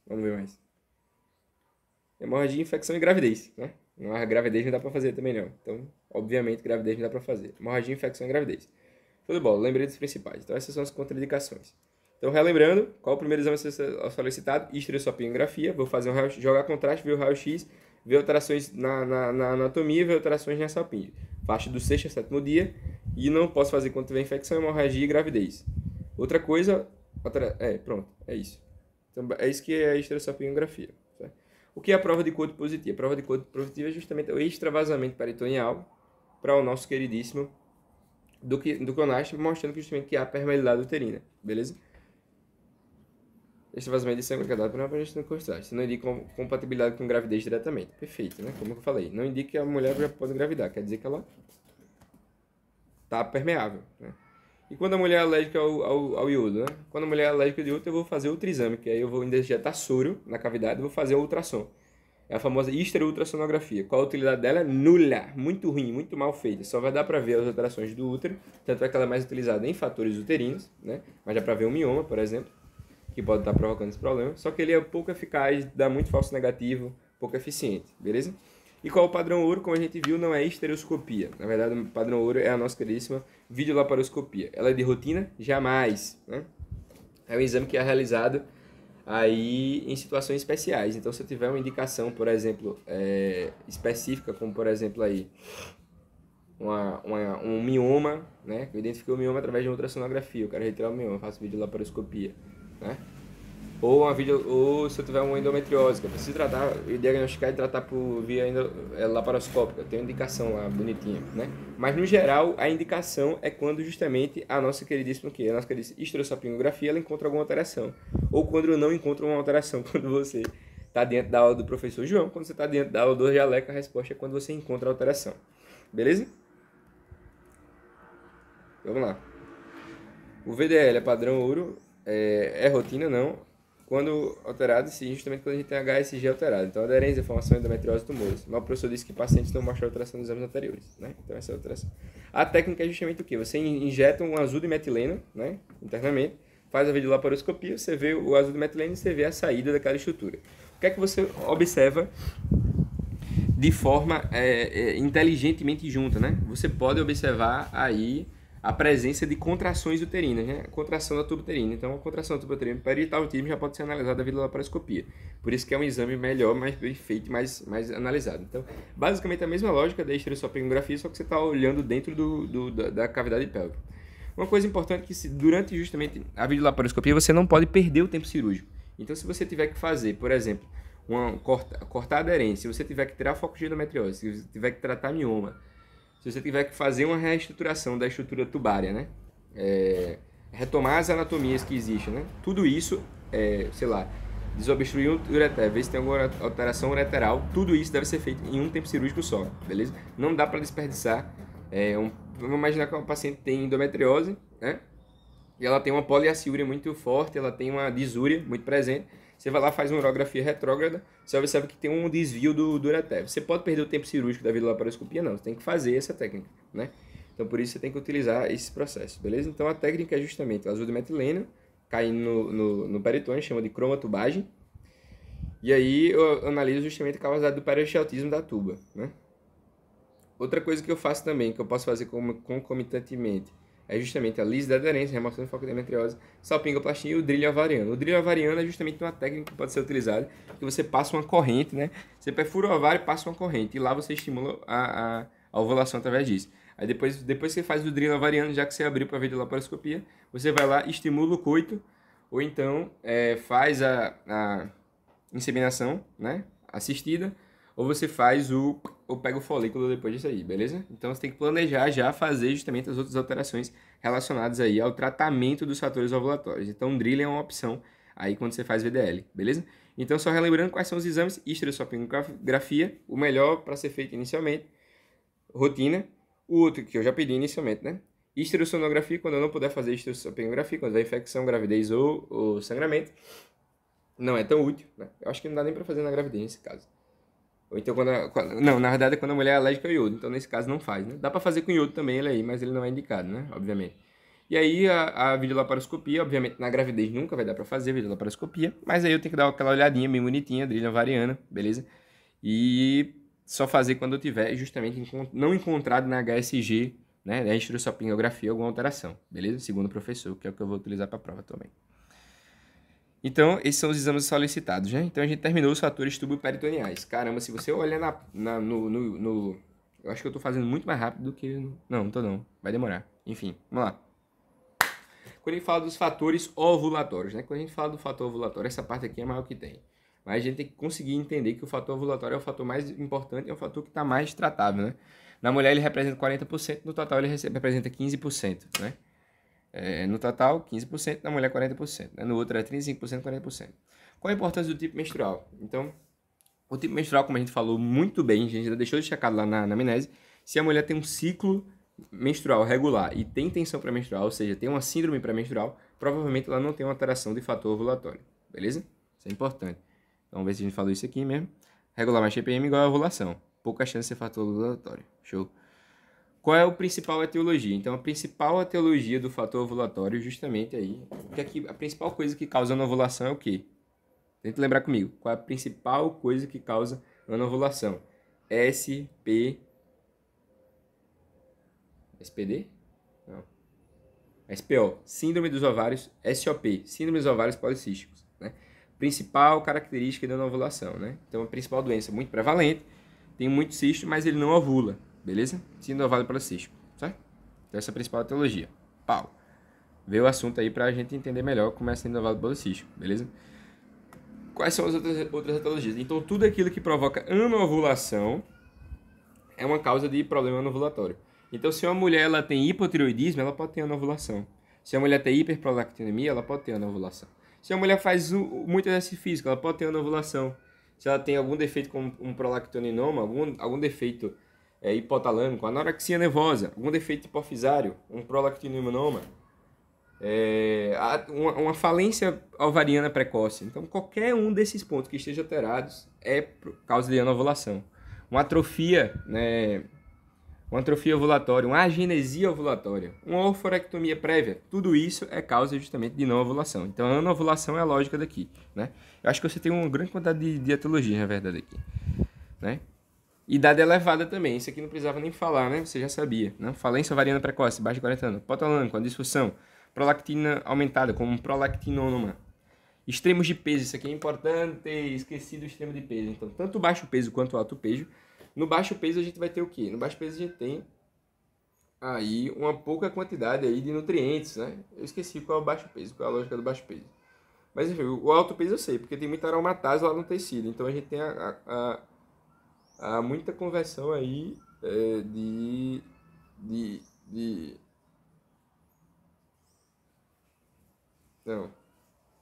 Vamos ver mais. Hemorragia, infecção e gravidez, né? A gravidez não dá pra fazer também não. Então, obviamente, gravidez não dá pra fazer. Hemorragia, infecção e gravidez. Tudo bom, lembrei dos principais. Então, essas são as contraindicações. Então, relembrando, qual o primeiro exame a ser solicitado? Estereossopingografia. Vou fazer jogar contraste, ver o raio-x, ver alterações na anatomia, ver alterações na salpinge. Faço do sexto ao 7º dia e não posso fazer quando tiver infecção, hemorragia e gravidez. Outra coisa... pronto, é isso. Então, é isso que é a estereossopingografia. Certo? O que é a prova de Cote positiva? A prova de Cote positiva é justamente o extravasamento peritoneal para o nosso queridíssimo do clonastre, mostrando justamente que há permeabilidade uterina, beleza? Extravasamento de sangue cadado para a gente não constar. Isso não indica compatibilidade com gravidez diretamente. Perfeito, né? Como eu falei. Não indica que a mulher já pode engravidar. Quer dizer que ela está permeável, né? E quando a mulher é alérgica ao iodo, né? Quando a mulher é alérgica ao iodo, eu vou fazer outro exame, que aí eu vou injetar soro na cavidade e vou fazer o ultrassom. É a famosa histeroultrassonografia. Qual a utilidade dela? Nula. Muito ruim, muito mal feita. Só vai dar para ver as alterações do útero, tanto é que ela é mais utilizada em fatores uterinos, né? Mas dá para ver um mioma, por exemplo, que pode estar provocando esse problema. Só que ele é pouco eficaz, dá muito falso negativo, pouco eficiente, beleza? E qual o padrão ouro? Como a gente viu, não é estereoscopia. Na verdade, o padrão ouro é a nossa queridíssima videolaparoscopia. Ela é de rotina? Jamais, né? É um exame que é realizado aí em situações especiais. Então, se eu tiver uma indicação, por exemplo, específica, como por exemplo aí um mioma, né? Eu identifiquei o mioma através de uma ultrassonografia. Eu quero retirar o mioma, eu faço videolaparoscopia, né? Ou se eu tiver uma endometriose, que eu preciso tratar, diagnosticar e tratar por via laparoscópica, tem uma indicação lá bonitinha, né? Mas no geral, a indicação é quando justamente a nossa queridíssima histerossopingografia, ela encontra alguma alteração. Ou quando não encontra uma alteração, quando você está dentro da aula do professor João, quando você está dentro da aula do Jaleco, a resposta é quando você encontra a alteração. Beleza? Vamos lá. O VDL é padrão ouro, é rotina não. Quando alterado, sim, justamente quando a gente tem HSG alterado. Então, aderência, formação, endometriose, tumores. Mas o professor disse que pacientes não mostram alteração nos exames anteriores, né? Então, essa é a alteração. A técnica é justamente o quê? Você injeta um azul de metileno, né? Internamente, faz a videolaparoscopia, você vê o azul de metileno e você vê a saída daquela estrutura. O que é que você observa de forma inteligentemente junta, né? Você pode observar aí a presença de contrações uterinas, né? Contração da tuba uterina. Então, a contração da tuba uterina peritaltismo já pode ser analisada devido à laparoscopia. Por isso que é um exame melhor, mais bem feito, mais analisado. Então, basicamente a mesma lógica da estereossopingografia, só que você está olhando dentro da cavidade pélvica. Uma coisa importante é que durante justamente a videolaparoscopia você não pode perder o tempo cirúrgico. Então, se você tiver que fazer, por exemplo, cortar a aderência, se você tiver que tirar foco de endometriose, se você tiver que tratar mioma, se você tiver que fazer uma reestruturação da estrutura tubária, né? Retomar as anatomias que existem, né? Tudo isso, sei lá, desobstruir o ureter, ver se tem alguma alteração ureteral, tudo isso deve ser feito em um tempo cirúrgico só, beleza? Não dá para desperdiçar. Vamos imaginar que uma paciente tem endometriose, né? E ela tem uma poliaciúria muito forte, ela tem uma disúria muito presente. Você vai lá, faz uma urografia retrógrada, você observa que tem um desvio do ureter. Você pode perder o tempo cirúrgico da videolaparoscopia? Não, você tem que fazer essa técnica, né? Então, por isso, você tem que utilizar esse processo, beleza? Então, a técnica é justamente o azul de metileno, caindo no peritônio, chama de cromatubagem. E aí, eu analiso justamente a causalidade do peristaltismo da tuba, né? Outra coisa que eu faço também, que eu posso fazer concomitantemente, é justamente a lise da aderência, remoção do foco de endometriose, salpingoplastia e o drilho ovariano. O drilho ovariano é justamente uma técnica que pode ser utilizada, que você passa uma corrente, né? Você perfura o ovário e passa uma corrente, e lá você estimula a ovulação através disso. Aí depois que você faz o drilho ovariano, já que você abriu para a videolaparoscopia, você vai lá, estimula o coito, ou então faz a inseminação, né? Assistida, ou você faz ou pega o folículo depois disso aí, beleza? Então você tem que planejar já fazer justamente as outras alterações relacionadas aí ao tratamento dos fatores ovulatórios. Então o drilling é uma opção aí quando você faz VDL, beleza? Então só relembrando quais são os exames: histerossopingografia, o melhor para ser feito inicialmente, rotina, o outro que eu já pedi inicialmente, né? Histerossonografia, quando eu não puder fazer histerossopingografia, quando há infecção, gravidez ou sangramento, não é tão útil, né? Eu acho que não dá nem para fazer na gravidez nesse caso. Ou então não, na verdade é quando a mulher é alérgica ao iodo, então nesse caso não faz, né? Dá pra fazer com iodo também ele aí, mas ele não é indicado, né? Obviamente. E aí a videolaparoscopia, obviamente na gravidez nunca vai dar pra fazer videolaparoscopia, mas aí eu tenho que dar aquela olhadinha bem bonitinha, drilha ovariana, beleza? E só fazer quando eu tiver justamente não encontrado na HSG, né? Na histerossopingografia alguma alteração, beleza? Segundo o professor, que é o que eu vou utilizar pra prova também. Então, esses são os exames solicitados, né? Então, a gente terminou os fatores tuboperitoneais. Caramba, se você olhar no... Eu acho que eu tô fazendo muito mais rápido do que... Não tô não. Vai demorar. Enfim, vamos lá. Quando a gente fala dos fatores ovulatórios, né? Quando a gente fala do fator ovulatório, essa parte aqui é a maior que tem. Mas a gente tem que conseguir entender que o fator ovulatório é o fator mais importante, é o fator que está mais tratável, né? Na mulher ele representa 40%, no total ele representa 15%, né? No total, 15%, na mulher 40%, né? No outro é 35%, 40%. Qual a importância do tipo menstrual? Então, o tipo menstrual, como a gente falou muito bem, a gente já deixou de checar lá na anamnese, se a mulher tem um ciclo menstrual regular e tem tensão pré-menstrual, ou seja, tem uma síndrome pré-menstrual, provavelmente ela não tem uma alteração de fator ovulatório, beleza? Isso é importante. Então, vamos ver se a gente falou isso aqui mesmo. Regular mais TPM igual a ovulação. Pouca chance de ser fator ovulatório. Show. Qual é a principal etiologia? Então, a principal etiologia do fator ovulatório, justamente aí, porque aqui a principal coisa que causa anovulação é o quê? Tenta lembrar comigo. Qual é a principal coisa que causa anovulação? SPD? Não. SPO, síndrome dos ovários, SOP, síndrome dos ovários policísticos, né? Principal característica da anovulação, né? Então, a principal doença muito prevalente, tem muito cisto, mas ele não ovula. Beleza? Síndrome do ovário policístico, certo? Então essa é a principal etiologia. Pau. Vê o assunto aí pra gente entender melhor como é a síndrome do ovário policístico, beleza? Quais são as outras etiologias? Então tudo aquilo que provoca anovulação é uma causa de problema anovulatório. Então se uma mulher ela tem hipotireoidismo, ela pode ter anovulação. Se a mulher tem hiperprolactinemia, ela pode ter anovulação. Se a mulher faz muito exercício físico, ela pode ter anovulação. Se ela tem algum defeito como um prolactoninoma, algum defeito hipotalâmico, anorexia nervosa, algum defeito hipofisário, um prolactininoma, uma falência ovariana precoce. Então, qualquer um desses pontos que estejam alterados é por causa de anovulação. Uma atrofia, né, uma atrofia ovulatória, uma agenesia ovulatória, uma orforectomia prévia, tudo isso é causa justamente de não ovulação. Então, a anovulação é a lógica daqui, né? Eu acho que você tem uma grande quantidade de etiologias, na verdade, aqui, né? Idade elevada também, isso aqui não precisava nem falar, né? Você já sabia, né? Falência ovariana precoce, baixo de 40 anos, hipotalâmico, uma disfunção, prolactina aumentada, como um prolactinoma. Extremos de peso, isso aqui é importante, esqueci do extremo de peso. Então, tanto o baixo peso quanto o alto peso. No baixo peso a gente vai ter o quê? No baixo peso a gente tem aí uma pouca quantidade aí de nutrientes, né? Eu esqueci qual é o baixo peso, qual é a lógica do baixo peso. Mas enfim, o alto peso eu sei, porque tem muita aromatase lá no tecido. Então a gente tem muita conversão aí de... Não,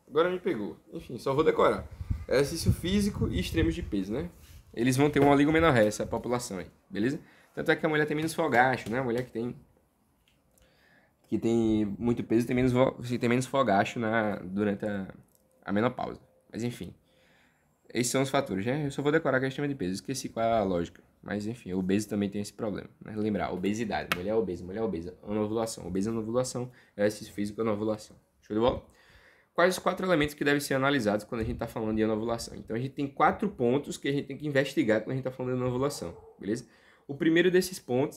agora me pegou. Enfim, só vou decorar. Exercício físico e extremos de peso, né? Eles vão ter uma oligomenorreia, essa população aí, beleza? Tanto é que a mulher tem menos fogacho, né? A mulher que tem muito peso tem menos fogacho durante a menopausa. Mas enfim, esses são os fatores, né? Eu só vou decorar que é extrema de peso, esqueci qual é a lógica. Mas enfim, o obeso também tem esse problema. Né? Lembrar, obesidade, mulher obesa, anovulação. Obesa anovulação, exercício físico anovulação. Show de bola? Quais os 4 elementos que devem ser analisados quando a gente está falando de anovulação? Então a gente tem 4 pontos que a gente tem que investigar quando a gente está falando de anovulação, beleza? O primeiro desses pontos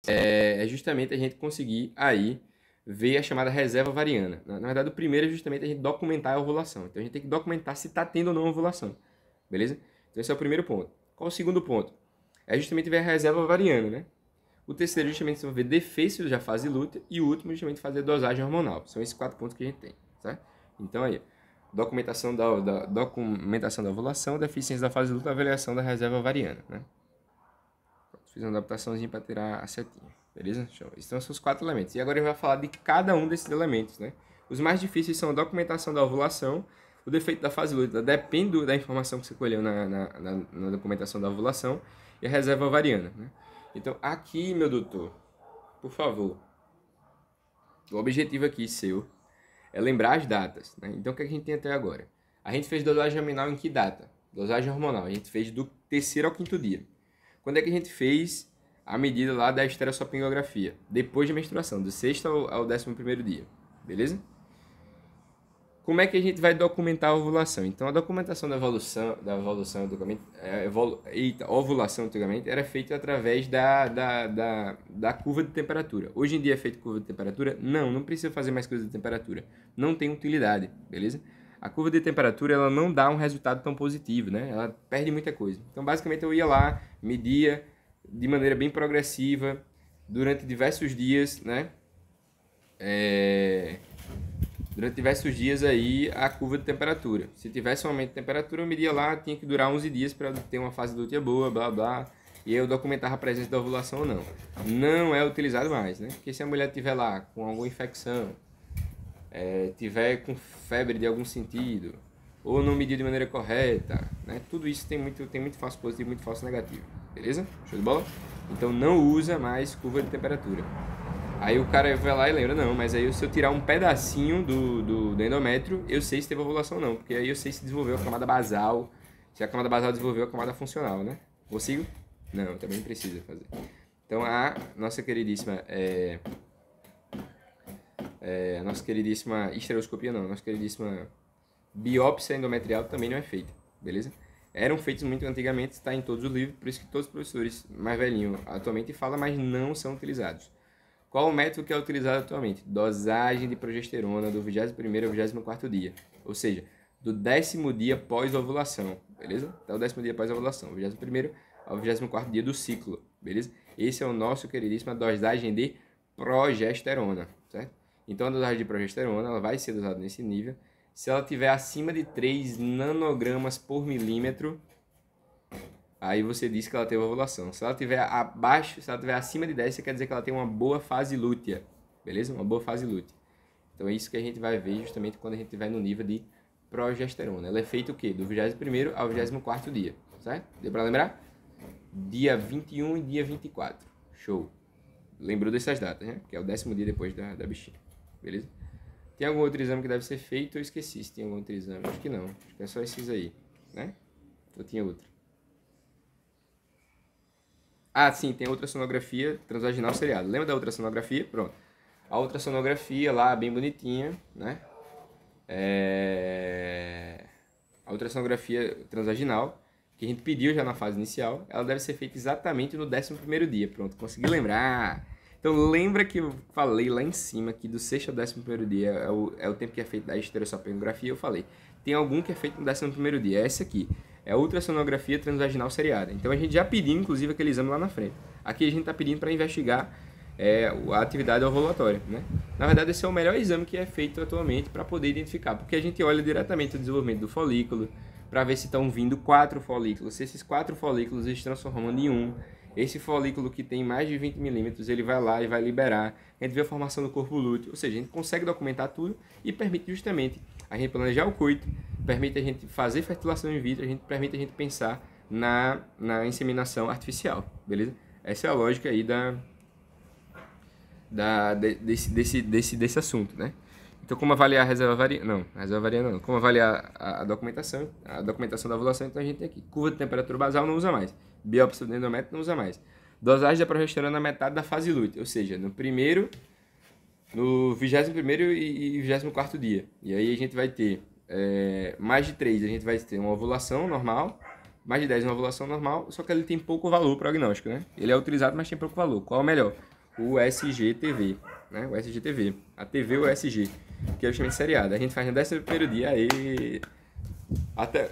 é justamente a gente conseguir aí ver a chamada reserva ovariana. Na verdade, o primeiro é justamente a gente documentar a ovulação. Então a gente tem que documentar se está tendo ou não ovulação, beleza? Então esse é o primeiro ponto. Qual o segundo ponto? É justamente ver a reserva ovariana, né? O terceiro justamente ver defeitos da fase lútea e o último justamente fazer dosagem hormonal. São esses 4 pontos que a gente tem, certo? Então aí, documentação documentação da ovulação, deficiência da fase lútea, avaliação da reserva ovariana, né? Fiz uma adaptaçãozinha para tirar a setinha, beleza? Show. Então são os 4 elementos. E agora eu vou falar de cada um desses elementos, né? Os mais difíceis são a documentação da ovulação, o defeito da fase lútea, depende da informação que você colheu na documentação da ovulação, e a reserva ovariana, né? Então, aqui, meu doutor, por favor, o objetivo aqui seu é lembrar as datas, né? Então, o que a gente tem até agora? A gente fez dosagem hormonal em que data? Dosagem hormonal, a gente fez do 3º ao 5º dia. Quando é que a gente fez a medida lá da estereossopingografia? Depois da menstruação, do 6º ao 11º dia, beleza? Como é que a gente vai documentar a ovulação? Então, a documentação da ovulação antigamente era feita através da curva de temperatura. Hoje em dia é feita curva de temperatura? Não precisa fazer mais curva de temperatura. Não tem utilidade, beleza? A curva de temperatura ela não dá um resultado tão positivo, né? Ela perde muita coisa. Então, basicamente, eu ia lá, media de maneira bem progressiva, durante diversos dias, né? Durante diversos dias aí a curva de temperatura. Se tivesse um aumento de temperatura, eu media lá, tinha que durar 11 dias para ter uma fase lútea boa, blá blá. E eu documentava a presença da ovulação ou não. Não é utilizado mais, né? Porque se a mulher tiver lá com alguma infecção, tiver com febre de algum sentido, ou não medir de maneira correta, né? Tudo isso tem muito falso positivo e muito falso negativo. Beleza? Show de bola? Então não usa mais curva de temperatura. Aí o cara vai lá e lembra, não, mas aí se eu tirar um pedacinho do endométrio, eu sei se teve ovulação ou não, porque aí eu sei se desenvolveu a camada basal, se a camada basal desenvolveu a camada funcional, né? Consigo? Não, também não precisa fazer. Então a nossa queridíssima a nossa queridíssima estereoscopia não, a nossa queridíssima biópsia endometrial também não é feita, beleza? Eram feitos muito antigamente, está em todos os livros, por isso que todos os professores mais velhinhos atualmente falam, mas não são utilizados. Qual o método que é utilizado atualmente? Dosagem de progesterona do 21º ao 24º dia. Ou seja, do 10º dia pós-ovulação, beleza? Até o 10º dia pós-ovulação, 21º ao 24º dia do ciclo, beleza? Esse é o nosso queridíssima dosagem de progesterona, certo? Então a dosagem de progesterona ela vai ser dosada nesse nível. Se ela tiver acima de 3 nanogramas por milímetro, aí você diz que ela teve ovulação. Se ela tiver abaixo, se ela tiver acima de 10, você quer dizer que ela tem uma boa fase lútea, beleza? Uma boa fase lútea. Então é isso que a gente vai ver justamente quando a gente estiver no nível de progesterona. Ela é feita o quê? Do 21º ao 24º dia, certo? Deu pra lembrar? Dia 21 e dia 24. Show. Lembrou dessas datas, né? Que é o 10º dia depois da bichinha, beleza? Tem algum outro exame que deve ser feito? Eu esqueci se tem algum outro exame. Acho que não. Acho que é só esses aí, né? Ou tinha outro? Ah, sim, tem a ultrassonografia transvaginal seriada. Lembra da ultrassonografia? Pronto. A ultrassonografia lá, bem bonitinha, né? A ultrassonografia transvaginal, que a gente pediu já na fase inicial, ela deve ser feita exatamente no 11º dia. Pronto, consegui lembrar. Então lembra que eu falei lá em cima que do 6º ao 11º dia é o tempo que é feito da estereossopingografia, eu falei. Tem algum que é feito no 11º dia, é esse aqui. É a ultrassonografia transvaginal seriada. Então a gente já pediu, inclusive, aquele exame lá na frente. Aqui a gente está pedindo para investigar a atividade ovulatória, né? Na verdade, esse é o melhor exame que é feito atualmente para poder identificar, porque a gente olha diretamente o desenvolvimento do folículo, para ver se estão vindo 4 folículos, se esses 4 folículos se transformando em um. Esse folículo que tem mais de 20 milímetros, ele vai lá e vai liberar. A gente vê a formação do corpo lúteo, ou seja, a gente consegue documentar tudo e permite justamente a gente planejar o coito, permite a gente fazer fertilização in vitro, permite a gente pensar na inseminação artificial, beleza? Essa é a lógica aí desse assunto, né? Então, como avaliar a reserva variável? Não, a reserva variável não. Como avaliar a documentação da ovulação, então a gente tem aqui. Curva de temperatura basal não usa mais. Biópsia do endométrio não usa mais. Dosagem da progesterona na metade da fase lútea, ou seja, no 21º e 24º dia. E aí a gente vai ter mais de 3, a gente vai ter uma ovulação normal, mais de 10 uma ovulação normal, só que ele tem pouco valor prognóstico, né? Ele é utilizado, mas tem pouco valor. Qual é o melhor? O SGTV, né? O SGTV, a TV ou SG, que é o justamente seriado. A gente faz no 11º dia, aí até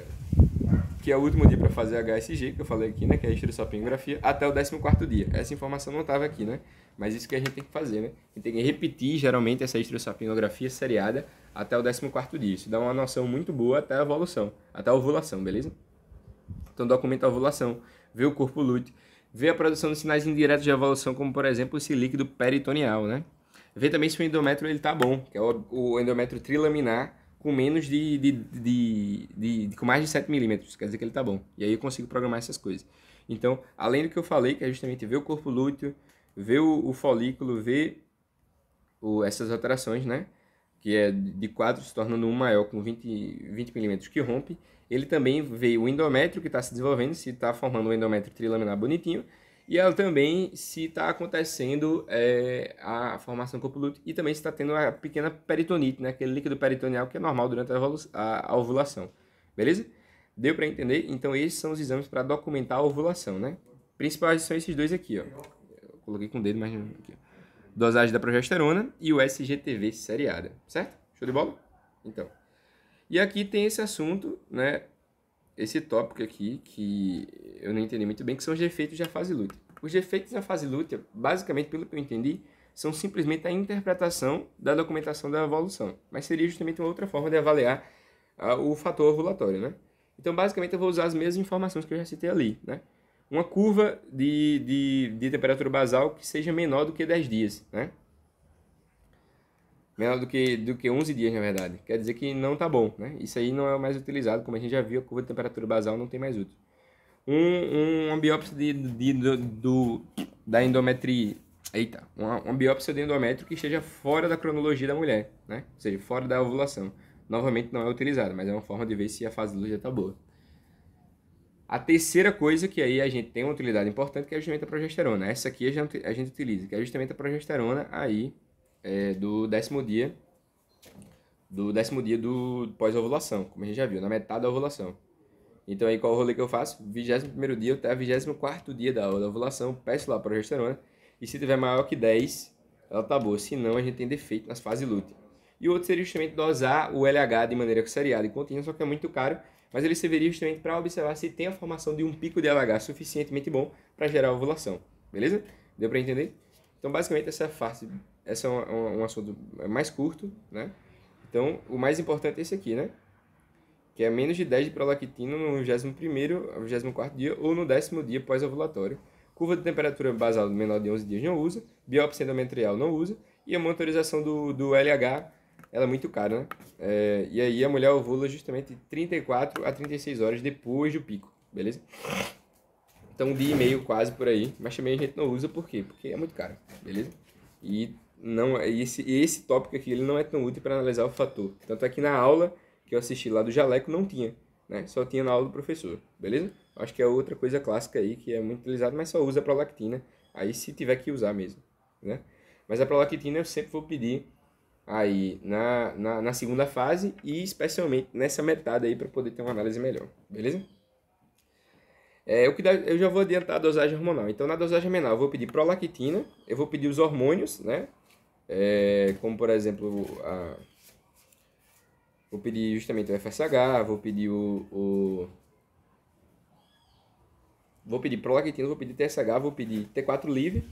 que é o último dia para fazer a HSG, que eu falei aqui, né, que é a histerosalpingografia, até o 14º dia. Essa informação não estava aqui, né? Mas isso que a gente tem que fazer, né? A gente tem que repetir, geralmente, essa histerosalpingografia seriada até o 14º dia. Isso dá uma noção muito boa até a evolução, até a ovulação, beleza? Então, documenta a ovulação, vê o corpo lúteo, vê a produção de sinais indiretos de evolução, como, por exemplo, esse líquido peritoneal, né? Vê também se o endométrio ele tá bom, que é o endométrio trilaminar com menos com mais de 7 milímetros, quer dizer que ele tá bom. E aí eu consigo programar essas coisas. Então, além do que eu falei, que é justamente ver o corpo lúteo, ver o folículo, ver essas alterações, né? Que é de 4 se tornando um maior com 20 milímetros que rompe. Ele também vê o endométrio que está se desenvolvendo, se está formando um endométrio trilaminar bonitinho, e ela também se está acontecendo a formação do corpo lúteo e também se está tendo a pequena peritonite, né? Aquele líquido peritoneal que é normal durante a ovulação. Beleza? Deu para entender? Então esses são os exames para documentar a ovulação, né? Principais são esses dois aqui, ó. Eu coloquei com o dedo, mas aqui, ó. Dosagem da progesterona e o SGTV seriada, certo? Show de bola? Então. E aqui tem esse assunto, né? Esse tópico aqui que eu não entendi muito bem, que são os defeitos da fase lútea. Os defeitos da fase lútea, basicamente, pelo que eu entendi, são simplesmente a interpretação da documentação da evolução. Mas seria justamente uma outra forma de avaliar o fator ovulatório, né? Então, basicamente, eu vou usar as mesmas informações que eu já citei ali, né? Uma curva de temperatura basal que seja menor do que 10 dias, né? Menor do que 11 dias, na verdade. Quer dizer que não tá bom, né? Isso aí não é mais utilizado, como a gente já viu, a curva de temperatura basal não tem mais útil. Uma biópsia da endometria... Eita, uma biópsia de endométrio que esteja fora da cronologia da mulher, né? Ou seja, fora da ovulação. Novamente não é utilizado, mas é uma forma de ver se a fase lútea tá boa. A terceira coisa que aí a gente tem uma utilidade importante, que é justamente a progesterona. Essa aqui a gente utiliza, que é justamente a progesterona aí do 10º dia do pós-ovulação, como a gente já viu, na metade da ovulação. Então aí qual o rolê que eu faço? 21º dia até 24º dia da ovulação, peço lá a progesterona, e se tiver maior que 10, ela tá boa, senão a gente tem defeito nas fases lútea. E o outro seria justamente dosar o LH de maneira seriada e contínua, só que é muito caro, mas ele serviria justamente para observar se tem a formação de um pico de LH suficientemente bom para gerar ovulação, beleza? Deu para entender? Então basicamente essa é um assunto mais curto, né? Então, o mais importante é esse aqui, né? Que é menos de 10 de prolactina no 21º, 24º dia ou no 10º dia pós-ovulatório. Curva de temperatura basal menor de 11 dias não usa, biópsia endometrial não usa, e a monitorização do LH, ela é muito cara, né? E aí a mulher ovula justamente 34 a 36 horas depois do pico, beleza? Então, um dia e meio quase por aí, mas também a gente não usa por quê? Porque é muito caro, beleza? E esse tópico aqui ele não é tão útil para analisar o fator. Tanto é que na aula que eu assisti lá do Jaleco não tinha, né? Só tinha na aula do professor, beleza? Acho que é outra coisa clássica aí que é muito utilizada, mas só usa a prolactina, aí se tiver que usar mesmo, né? Mas a prolactina eu sempre vou pedir aí na segunda fase e especialmente nessa metade aí para poder ter uma análise melhor, beleza? Eu já vou adiantar a dosagem hormonal. Então, na dosagem hormonal, eu vou pedir prolactina, eu vou pedir os hormônios, né? Como, por exemplo, vou pedir justamente o FSH, vou pedir vou pedir prolactina, vou pedir TSH, vou pedir T4 livre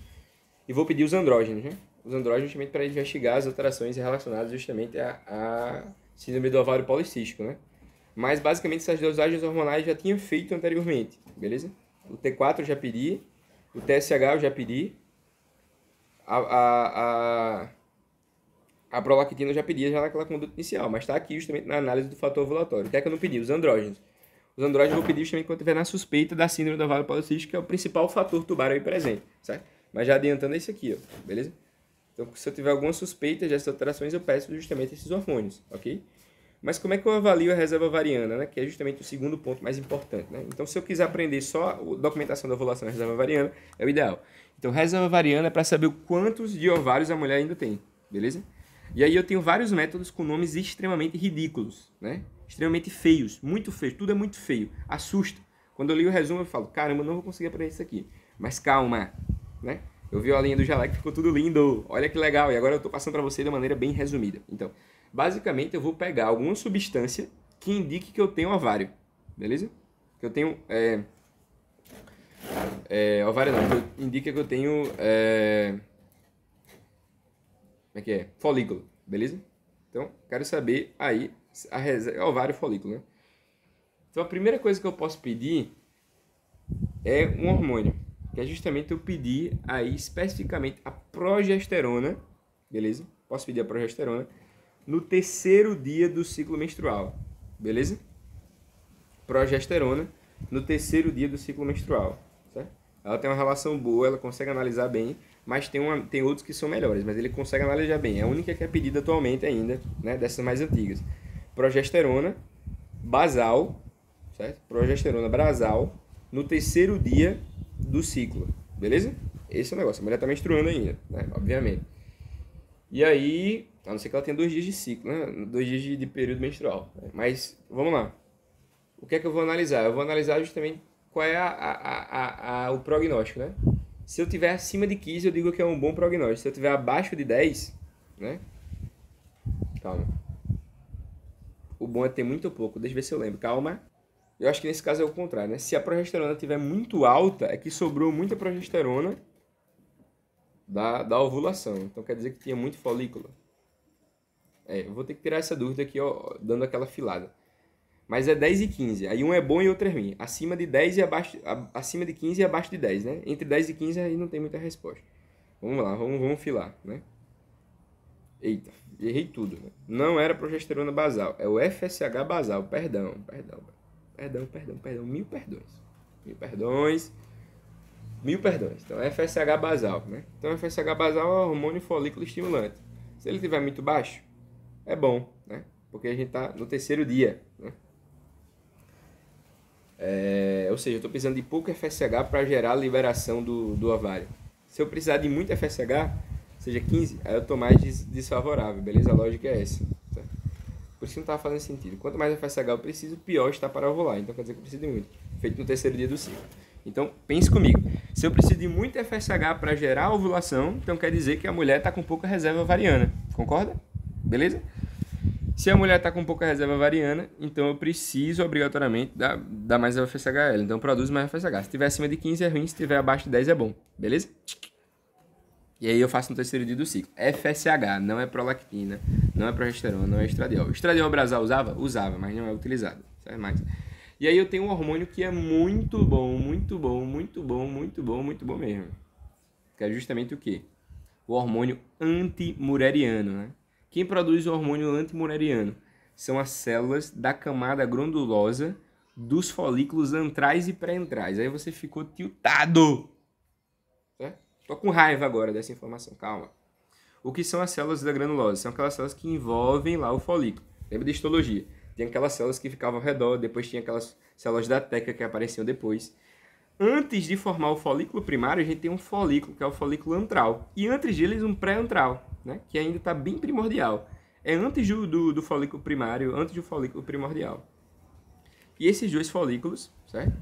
e vou pedir os andrógenos, né? Os andrógenos justamente para investigar as alterações relacionadas justamente a síndrome do ovário policístico, né? Mas basicamente essas dosagens hormonais já tinha feito anteriormente, beleza? O T4 eu já pedi, o TSH eu já pedi, a prolactina eu já pedi já naquela conduta inicial, mas está aqui justamente na análise do fator ovulatório. O que é que eu não pedi? Os andrógenos. Os andrógenos eu vou pedir justamente quando tiver na suspeita da síndrome do ovário policístico, que é o principal fator tubário aí presente, certo? Mas já adiantando é esse aqui, ó, beleza? Então, se eu tiver alguma suspeita dessas alterações, eu peço justamente esses hormônios, ok? Mas como é que eu avalio a reserva ovariana, né? Que é justamente o segundo ponto mais importante, né? Então, se eu quiser aprender só a documentação da ovulação e reserva ovariana, é o ideal. Então, reserva ovariana é para saber quantos de ovários a mulher ainda tem, beleza? E aí eu tenho vários métodos com nomes extremamente ridículos, né? Extremamente feios, muito feios, tudo é muito feio, assusta. Quando eu li o resumo eu falo, caramba, eu não vou conseguir aprender isso aqui. Mas calma, né? Eu vi a linha do Jalek, ficou tudo lindo, olha que legal, e agora eu estou passando para você de maneira bem resumida. Então, basicamente eu vou pegar alguma substância que indique que eu tenho ovário, beleza? Que eu tenho, ovário não, que indica que eu tenho, como é que é? Folículo, beleza? Então, quero saber aí a reserva, ovário e folículo, né? Então, a primeira coisa que eu posso pedir é um hormônio, que é justamente eu pedir aí especificamente a progesterona, beleza? Posso pedir a progesterona no terceiro dia do ciclo menstrual, beleza? Progesterona no terceiro dia do ciclo menstrual, certo? Ela tem uma relação boa, ela consegue analisar bem, mas tem outros que são melhores, mas ele consegue analisar bem. É a única que é pedida atualmente ainda, né, dessas mais antigas. Progesterona basal, certo? Progesterona basal no terceiro dia do ciclo, beleza? Esse é o negócio. A mulher tá menstruando ainda, né? Obviamente. E aí, a não ser que ela tenha 2 dias de ciclo, né? 2 dias de período menstrual. Mas, vamos lá. O que é que eu vou analisar? Eu vou analisar justamente qual é o prognóstico, né? Se eu tiver acima de 15, eu digo que é um bom prognóstico. Se eu tiver abaixo de 10, né? Calma. O bom é ter muito pouco. Deixa eu ver se eu lembro. Calma. Eu acho que nesse caso é o contrário, né? Se a progesterona estiver muito alta, é que sobrou muita progesterona da ovulação. Então quer dizer que tinha muito folículo. Eu vou ter que tirar essa dúvida aqui, ó, dando aquela filada. Mas é 10 e 15. Aí um é bom e outro é ruim. Acima de 10 e abaixo, acima de 15 e abaixo de 10, né? Entre 10 e 15 aí não tem muita resposta. Vamos lá, vamos filar, né? Eita, errei tudo, né? Não era progesterona basal, é o FSH basal. Perdão. Mil perdões. Então, FSH basal, né? Então, FSH basal é o hormônio folículo estimulante. Se ele estiver muito baixo, é bom, né? Porque a gente tá no terceiro dia, né? Ou seja, eu estou precisando de pouco FSH para gerar a liberação do ovário. Se eu precisar de muito FSH, seja 15, aí eu estou mais desfavorável, beleza? A lógica é essa. Tá? Por isso que não estava fazendo sentido. Quanto mais FSH eu preciso, pior está para ovular. Então quer dizer que eu preciso de muito. Feito no terceiro dia do ciclo. Então, pense comigo. Se eu preciso de muito FSH para gerar a ovulação, então quer dizer que a mulher está com pouca reserva ovariana. Concorda? Beleza? Se a mulher está com pouca reserva ovariana, então eu preciso obrigatoriamente dar mais FSH. Então produz mais FSH. Se tiver acima de 15 é ruim, se tiver abaixo de 10 é bom. Beleza? E aí eu faço no terceiro dia do ciclo. FSH, não é prolactina, não é progesterona, não é estradiol. Estradiol basal usava? Usava, mas não é utilizado. Sabe mais? E aí eu tenho um hormônio que é muito bom mesmo. Que é justamente o quê? O hormônio antimureriano, né? Quem produz o hormônio antimureriano? São as células da camada glandulosa dos folículos antrais e pré-antrais. Aí você ficou tiltado. Certo? Tô com raiva agora dessa informação, calma. O que são as células da granulose? São aquelas células que envolvem lá o folículo. Lembra da histologia? Tem aquelas células que ficavam ao redor, depois tinha aquelas células da teca que apareciam depois. Antes de formar o folículo primário, a gente tem um folículo, que é o folículo antral. E antes deles, um pré-antral, né? Que ainda está bem primordial. É antes do folículo primário, antes do folículo primordial. E esses dois folículos, certo?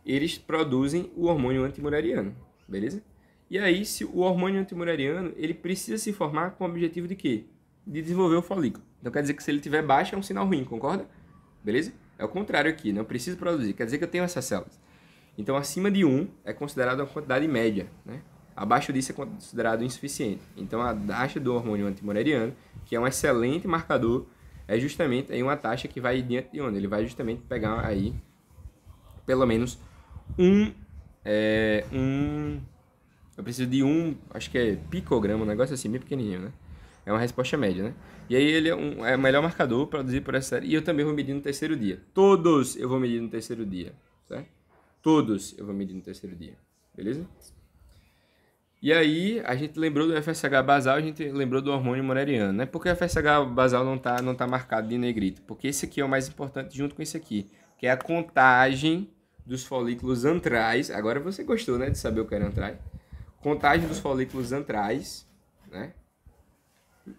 Eles produzem o hormônio antimureriano, beleza? E aí, se o hormônio antimureriano, ele precisa se formar com o objetivo de quê? De desenvolver o folículo. Então quer dizer que se ele estiver baixo é um sinal ruim, concorda? Beleza? É o contrário aqui, não precisa produzir, quer dizer que eu tenho essas células. Então, acima de 1 é considerado uma quantidade média, né? Abaixo disso é considerado insuficiente. Então, a taxa do hormônio antimureriano, que é um excelente marcador, é justamente aí uma taxa que vai diante de onde? Ele vai justamente pegar aí, pelo menos, eu preciso de acho que é picograma, um negócio assim, bem pequenininho, né? É uma resposta média, né? E aí ele é o melhor marcador produzido por essa série. E eu também vou medir no terceiro dia. Todos eu vou medir no terceiro dia, certo? Todos eu vou medir no terceiro dia, beleza? E aí, a gente lembrou do FSH basal, a gente lembrou do hormônio mureriano, né? Por que o FSH basal não tá marcado de negrito? Porque esse aqui é o mais importante junto com esse aqui, que é a contagem dos folículos antrais. Agora você gostou, né, de saber o que era antrais? Contagem dos folículos antrais, né?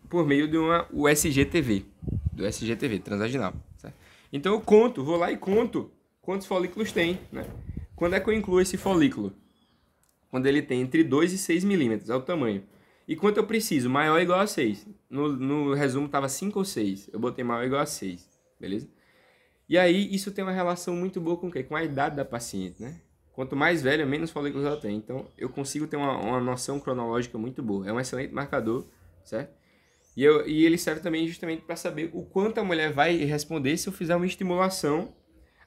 Por meio de o SGTV, do SGTV, transvaginal. Certo? Então eu conto, vou lá e conto quantos folículos tem, né? Quando é que eu incluo esse folículo? Quando ele tem entre 2 e 6 milímetros, é o tamanho. E quanto eu preciso? Maior ou igual a 6. No resumo estava 5 ou 6. Eu botei maior ou igual a 6, beleza? E aí isso tem uma relação muito boa com o quê? Com a idade da paciente, né? Quanto mais velha, menos folículos ela tem. Então eu consigo ter uma noção cronológica muito boa. É um excelente marcador, certo? E ele serve também justamente para saber o quanto a mulher vai responder se eu fizer uma estimulação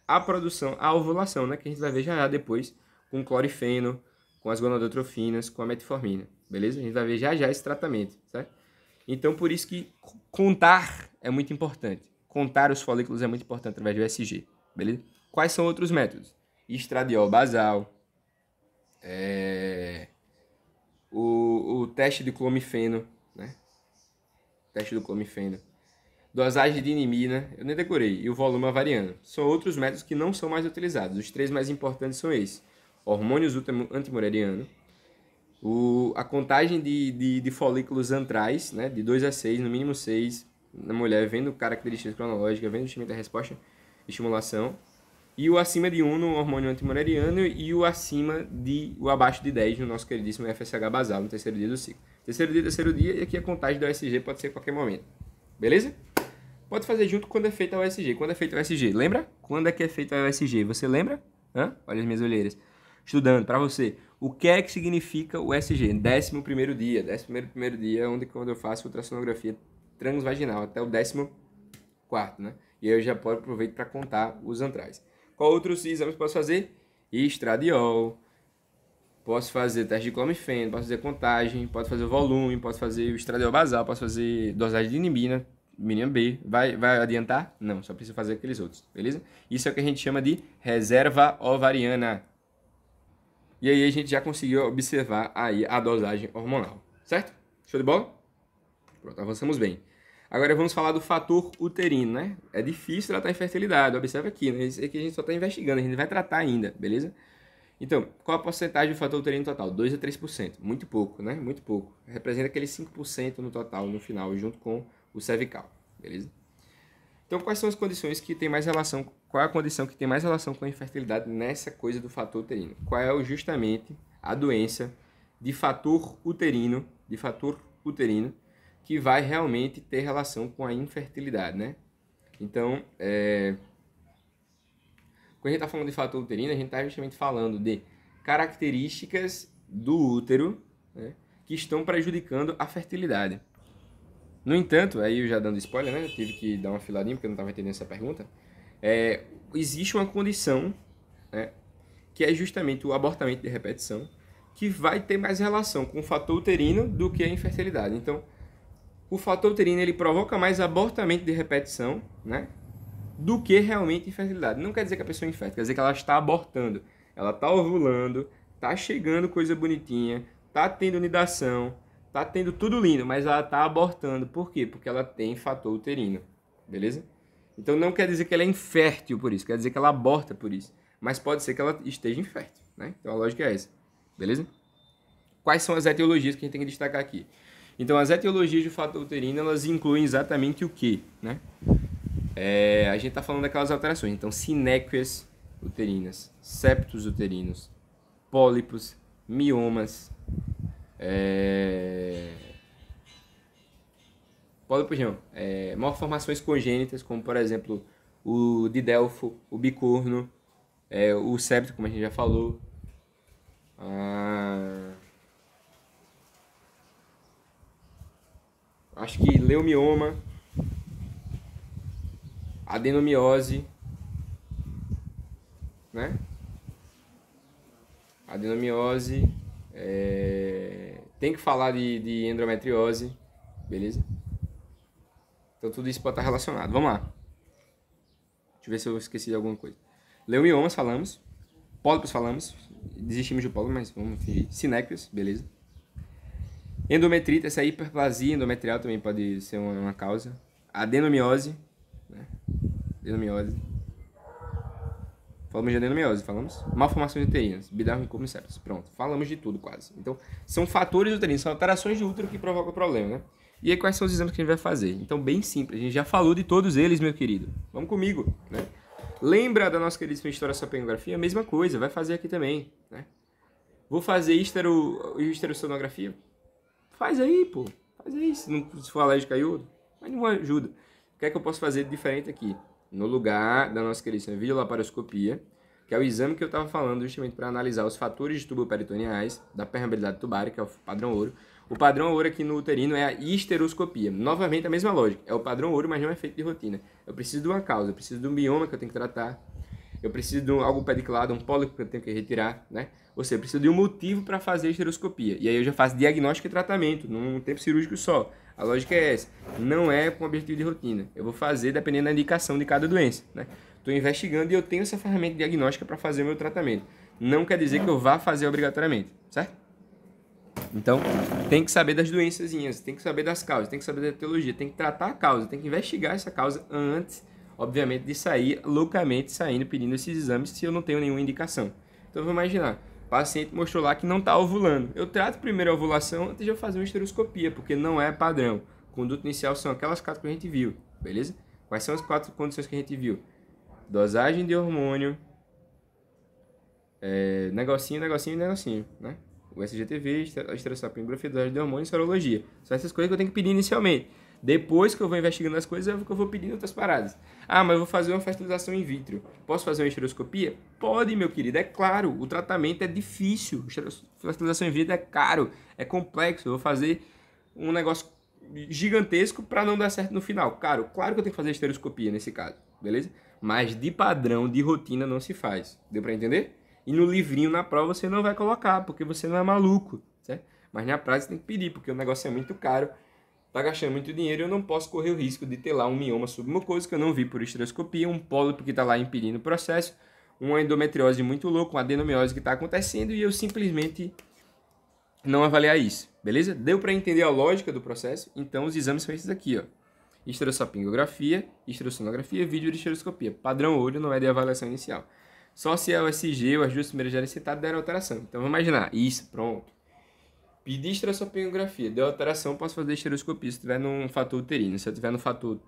à produção, à ovulação, né? Que a gente vai ver já depois com o clorifeno, com as gonadotrofinas, com a metformina, beleza? A gente vai ver já esse tratamento, certo? Então, por isso que contar é muito importante. Contar os folículos é muito importante através do USG, beleza? Quais são outros métodos? Estradiol basal, o teste de clomifeno, né? Teste do clomifeno. Dosagem de inimina, eu nem decorei, e o volume avariano. São outros métodos que não são mais utilizados. Os 3 mais importantes são esses. Hormônios antimureriano, a contagem de folículos antrais, né, de 2 a 6, no mínimo 6, na mulher, vendo características cronológicas, vendo o estimamento da resposta, estimulação, e o acima de 1 no hormônio antimureriano e o abaixo de 10 no nosso queridíssimo FSH basal, no terceiro dia do ciclo. Terceiro dia, e aqui a contagem do USG pode ser a qualquer momento. Beleza? Pode fazer junto quando é feita a USG. Quando é feita a USG, lembra? Quando é que é feita a USG? Você lembra? Olha as minhas olheiras. Estudando, para você, o que é que significa o USG? 11º dia. 11º dia é quando eu faço ultrassonografia transvaginal, até o 14º, né? E aí eu já aproveito para contar os antrais. Qual outros exames posso fazer? Estradiol, posso fazer teste de clomifeno, posso fazer contagem, posso fazer o volume, posso fazer o estradiol basal, posso fazer dosagem de inimina, vitamina B. Vai adiantar? Não, só preciso fazer aqueles outros, beleza? Isso é o que a gente chama de reserva ovariana. E aí a gente já conseguiu observar aí a dosagem hormonal, certo? Show de bola? Pronto, avançamos bem. Agora vamos falar do fator uterino, né? É difícil tratar a infertilidade, observa aqui, né? Isso aqui a gente só está investigando, a gente vai tratar ainda, beleza? Então, qual a porcentagem do fator uterino total? 2 a 3%. Muito pouco, né? Muito pouco. Representa aqueles 5% no total, no final, junto com o cervical, beleza? Então, quais são as condições que tem mais relação, qual é a condição que tem mais relação com a infertilidade nessa coisa do fator uterino? Qual é justamente a doença de fator uterino, que vai realmente ter relação com a infertilidade, né? Então, quando a gente está falando de fator uterino, a gente está justamente falando de características do útero, né, que estão prejudicando a fertilidade. No entanto, aí eu já dando spoiler, né? Eu tive que dar uma filadinha porque eu não estava entendendo essa pergunta. Existe uma condição, né, que é justamente o abortamento de repetição, que vai ter mais relação com o fator uterino do que a infertilidade. Então, o fator uterino ele provoca mais abortamento de repetição, né, do que realmente infertilidade. Não quer dizer que a pessoa é infértil, quer dizer que ela está abortando. Ela está ovulando, está chegando coisa bonitinha, está tendo nidação, tá tendo tudo lindo, mas ela tá abortando. Por quê? Porque ela tem fator uterino, beleza? Então não quer dizer que ela é infértil por isso, quer dizer que ela aborta por isso. Mas pode ser que ela esteja infértil, né? Então a lógica é essa, beleza? Quais são as etiologias que a gente tem que destacar aqui? Então as etiologias do fator uterino, elas incluem exatamente o que, né? A gente tá falando daquelas alterações. Então sinéquias uterinas, septos uterinos, pólipos, miomas, pólipos não, malformações congênitas, como por exemplo o didelfo, o bicorno, O septo, como a gente já falou. Acho que leumioma, adenomiose, né? Adenomiose, tem que falar de endometriose, beleza? Então tudo isso pode estar relacionado. Vamos lá. Deixa eu ver se eu esqueci de alguma coisa. Leumiomas falamos, pólipos falamos, desistimos de pólipo, mas vamos fingir. Sinécrios, beleza? Endometrite, essa hiperplasia endometrial também pode ser uma causa. Adenomiose, né? Adenomiose. Falamos de adenomiose, falamos. Malformações uterinas, bidarro, incômodo, sepsis. Pronto, falamos de tudo quase. Então, são fatores uterinos, são alterações de útero que provocam o problema, né? E aí, quais são os exames que a gente vai fazer? Então, bem simples, a gente já falou de todos eles, meu querido. Vamos comigo, né? Lembra da nossa queridíssima histerossopengografia? Mesma coisa, vai fazer aqui também, né? Vou fazer histerossonografia? Faz aí, pô. Faz aí, se for alérgico a iodo. Mas não ajuda. O que é que eu posso fazer de diferente aqui? No lugar da nossa queridíssima videolaparoscopia, que é o exame que eu estava falando justamente para analisar os fatores de tubo peritoneais, da permeabilidade tubária, que é o padrão ouro. O padrão ouro aqui no uterino é a histeroscopia. Novamente a mesma lógica. É o padrão ouro, mas não é feito de rotina. Eu preciso de uma causa, eu preciso de um bioma que eu tenho que tratar. Eu preciso de algo pediclado, um pólipo que eu tenho que retirar, né? Ou seja, eu preciso de um motivo para fazer a histeroscopia. E aí eu já faço diagnóstico e tratamento, num tempo cirúrgico só. A lógica é essa. Não é com objetivo de rotina. Eu vou fazer dependendo da indicação de cada doença, né? Estou investigando e eu tenho essa ferramenta diagnóstica para fazer o meu tratamento. Não quer dizer que eu vá fazer obrigatoriamente, certo? Então, tem que saber das doençazinhas, tem que saber das causas, tem que saber da etiologia, tem que tratar a causa, tem que investigar essa causa antes, obviamente, de sair loucamente pedindo esses exames se eu não tenho nenhuma indicação. Então, vamos imaginar, o paciente mostrou lá que não está ovulando. Eu trato primeiro a ovulação antes de eu fazer uma histeroscopia, porque não é padrão. Conduta inicial são aquelas 4 que a gente viu, beleza? Quais são as 4 condições que a gente viu? Dosagem de hormônio, negocinho, né? O SGTV, a histerossopengografia, dosagem de hormônio e sorologia. São essas coisas que eu tenho que pedir inicialmente. Depois que eu vou investigando as coisas, eu vou pedindo outras paradas. Ah, mas eu vou fazer uma fertilização in vitro. Posso fazer uma histeroscopia? Pode, meu querido, é claro. O tratamento é difícil. Fertilização in vitro é caro, é complexo. Eu vou fazer um negócio gigantesco para não dar certo no final. Claro que eu tenho que fazer histeroscopia nesse caso, beleza? Mas de padrão, de rotina, não se faz. Deu para entender? E no livrinho, na prova, você não vai colocar, porque você não é maluco, certo? Mas na prática você tem que pedir, porque o negócio é muito caro, tá gastando muito dinheiro e eu não posso correr o risco de ter lá um mioma submucoso que eu não vi por histeroscopia, um pólipo que está lá impedindo o processo, uma endometriose muito louca, uma adenomiose que está acontecendo e eu simplesmente não avaliar isso, beleza? Deu para entender a lógica do processo? Então os exames são esses aqui, ó. Histerossopengografia, histerossonografia, vídeo de histeroscopia. Padrão olho não é de avaliação inicial. Só se é o SG ou as duas primeiras já citadas deram alteração. Então vamos imaginar. Isso, pronto. Pedi histerossopengografia. Deu alteração, posso fazer histeroscopia se estiver no fator uterino. Se eu estiver no fator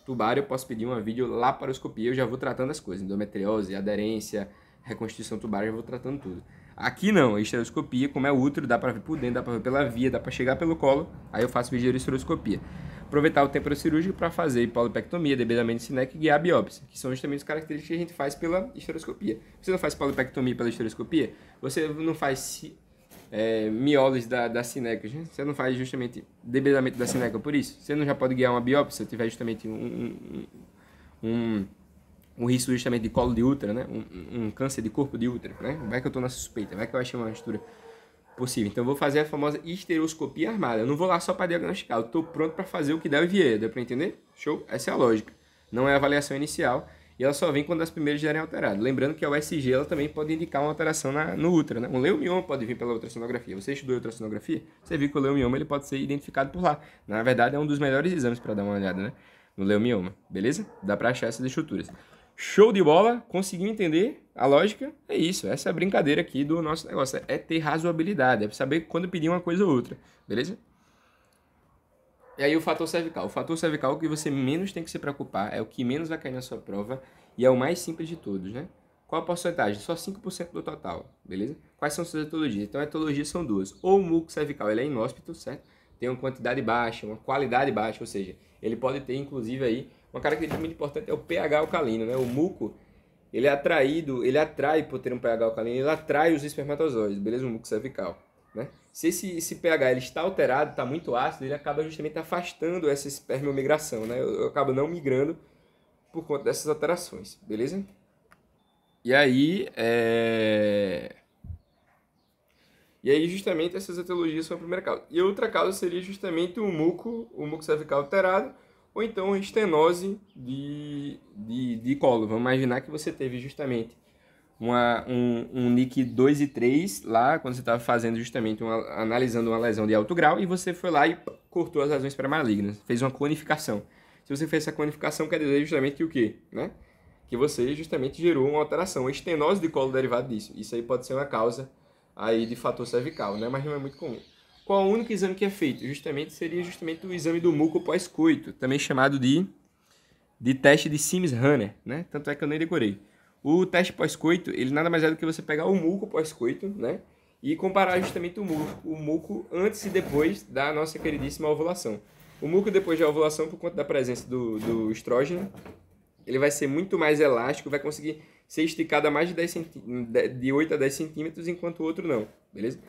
tubário, eu posso pedir uma videolaparoscopia. Eu já vou tratando as coisas. Endometriose, aderência, reconstituição tubária, eu já vou tratando tudo. Aqui não, a histeroscopia, como é útero, dá pra ver por dentro, dá pra ver pela via, dá pra chegar pelo colo. Aí eu faço histeroscopia. Aproveitar o tempo cirúrgico para fazer polipectomia, debridamento cinético e guiar a biópsia, que são justamente as características que a gente faz pela histeroscopia. Você não faz polipectomia pela histeroscopia, você não faz miólise da cineca, você não faz justamente debridamento da cineca por isso. Você não já pode guiar uma biópsia se tiver justamente um risco justamente de colo de útero, né? Um câncer de corpo de útero, né? Vai que eu estou na suspeita, vai que eu achei uma mistura possível. Então eu vou fazer a famosa histeroscopia armada. Eu não vou lá só para diagnosticar, eu estou pronto para fazer o que der e vier. Deu para entender? Show? Essa é a lógica. Não é a avaliação inicial e ela só vem quando as primeiras já derem alterado. Lembrando que a USG ela também pode indicar uma alteração no útero, né? Um leumioma pode vir pela ultrassonografia. Você estudou ultrassonografia? Você viu que o leumioma ele pode ser identificado por lá. Na verdade é um dos melhores exames para dar uma olhada, né? No leumioma, beleza? Dá para achar essas estruturas. Show de bola, conseguiu entender a lógica? É isso, essa é a brincadeira aqui do nosso negócio, é ter razoabilidade, é saber quando pedir uma coisa ou outra, beleza? E aí o fator cervical é o que você menos tem que se preocupar, é o que menos vai cair na sua prova e é o mais simples de todos, né? Qual a porcentagem? Só 5% do total, beleza? Quais são suas etologias? Então, etologias são duas, ou o muco cervical ele é inóspito, certo? Tem uma quantidade baixa, uma qualidade baixa, ou seja, ele pode ter inclusive aí uma característica muito importante é o pH alcalino, né? O muco, ele atrai, por ter um pH alcalino, ele atrai os espermatozoides, beleza? O muco cervical, né? Se esse pH ele está alterado, está muito ácido, ele acaba justamente afastando essa espermiomigração, né? Eu acabo não migrando por conta dessas alterações, beleza? E aí, justamente essas etiologias são a primeira causa. E a outra causa seria justamente o muco cervical alterado, ou então a estenose de colo. Vamos imaginar que você teve justamente um NIC 2 e 3 lá, quando você estava fazendo justamente, analisando uma lesão de alto grau, e você foi lá e cortou as lesões pré-malignas, fez uma clonificação. Se você fez essa clonificação, quer dizer justamente o quê? Né? Que você justamente gerou uma alteração, uma estenose de colo derivado disso. Isso aí pode ser uma causa aí de fator cervical, né? Mas não é muito comum. Qual o único exame que é feito? Seria o exame do muco pós-coito, também chamado de teste de Sims-Hanner, né? Tanto é que eu nem decorei. O teste pós-coito, ele nada mais é do que você pegar o muco pós-coito, né? E comparar justamente o muco antes e depois da nossa queridíssima ovulação. O muco depois da ovulação, por conta da presença do estrógeno, ele vai ser muito mais elástico, vai conseguir ser esticado a mais de 8 a 10 centímetros, enquanto o outro não, beleza?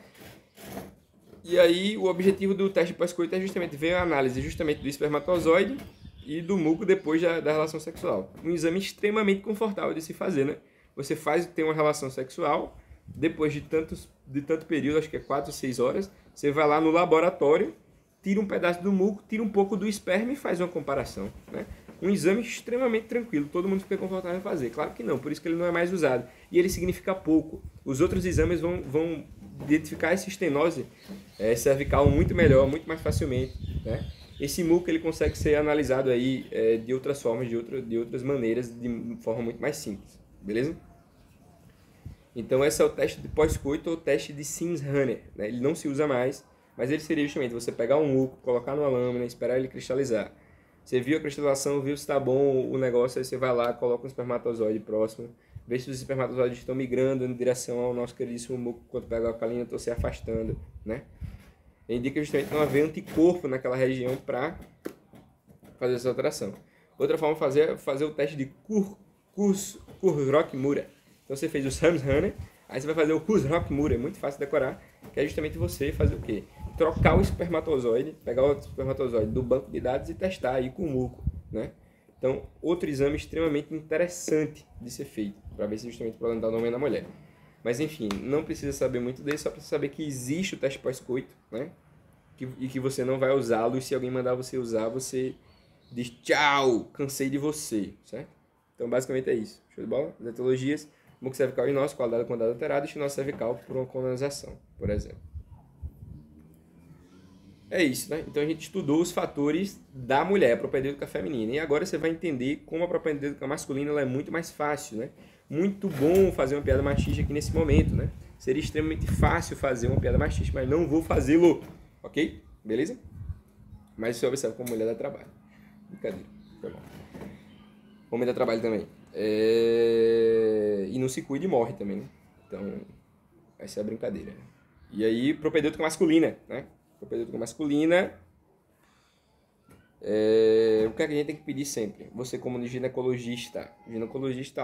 E aí, o objetivo do teste pós-coito é justamente ver a análise justamente do espermatozoide e do muco depois da relação sexual. Um exame extremamente confortável de se fazer, né? Você tem uma relação sexual, depois de tanto período, acho que é 4 ou 6 horas, você vai lá no laboratório, tira um pedaço do muco, tira um pouco do esperma e faz uma comparação, né? Um exame extremamente tranquilo, todo mundo fica confortável em fazer. Claro que não, por isso que ele não é mais usado. E ele significa pouco. Os outros exames vão identificar essa estenose cervical muito melhor, muito mais facilmente, né? Esse muco ele consegue ser analisado aí de outras formas, de outras maneiras, de forma muito mais simples, beleza? Então esse é o teste de pós-coito ou teste de Sims-Hanner, né? Ele não se usa mais, mas ele seria justamente você pegar um muco, colocar numa lâmina, esperar ele cristalizar. Você viu a cristalização, viu se está bom o negócio, aí você vai lá, coloca um espermatozoide próximo, vê se os espermatozoides estão migrando em direção ao nosso queridíssimo muco, quando pega a alcalina, estão se afastando, né? Indica justamente não haver anticorpo naquela região para fazer essa alteração. Outra forma de fazer o teste de Kursrock-Murer. Então você fez o Sims-Hanner, aí você vai fazer o Kursrock-Murer, é muito fácil de decorar, que é justamente você fazer o quê? Trocar o espermatozoide, pegar o espermatozoide do banco de dados e testar aí com o muco, né? Então, outro exame extremamente interessante de ser feito, para ver se justamente o problema está no homem e na mulher. Mas enfim, não precisa saber muito dele, só para saber que existe o teste pós-coito, né? E que você não vai usá-lo, e se alguém mandar você usar, você diz tchau, cansei de você, certo? Então basicamente é isso. Show de bola? As etiologias, muco cervical inóspito, qualidade com qualidade alterada, e estenose cervical por uma colonização, por exemplo. É isso, né? Então a gente estudou os fatores da mulher, a propedêutica feminina. E agora você vai entender como a propedêutica masculina ela é muito mais fácil, né? Muito bom fazer uma piada machista aqui nesse momento, né? Seria extremamente fácil fazer uma piada machista, mas não vou fazê-lo, ok? Beleza? Mas você observa como mulher dá trabalho. Brincadeira, foi mal. Homem dá trabalho também. E não se cuida e morre também, né? Então, essa é a brincadeira. E aí, propedêutica masculina, né? Propedêutica masculina, o que a gente tem que pedir sempre? Você como ginecologista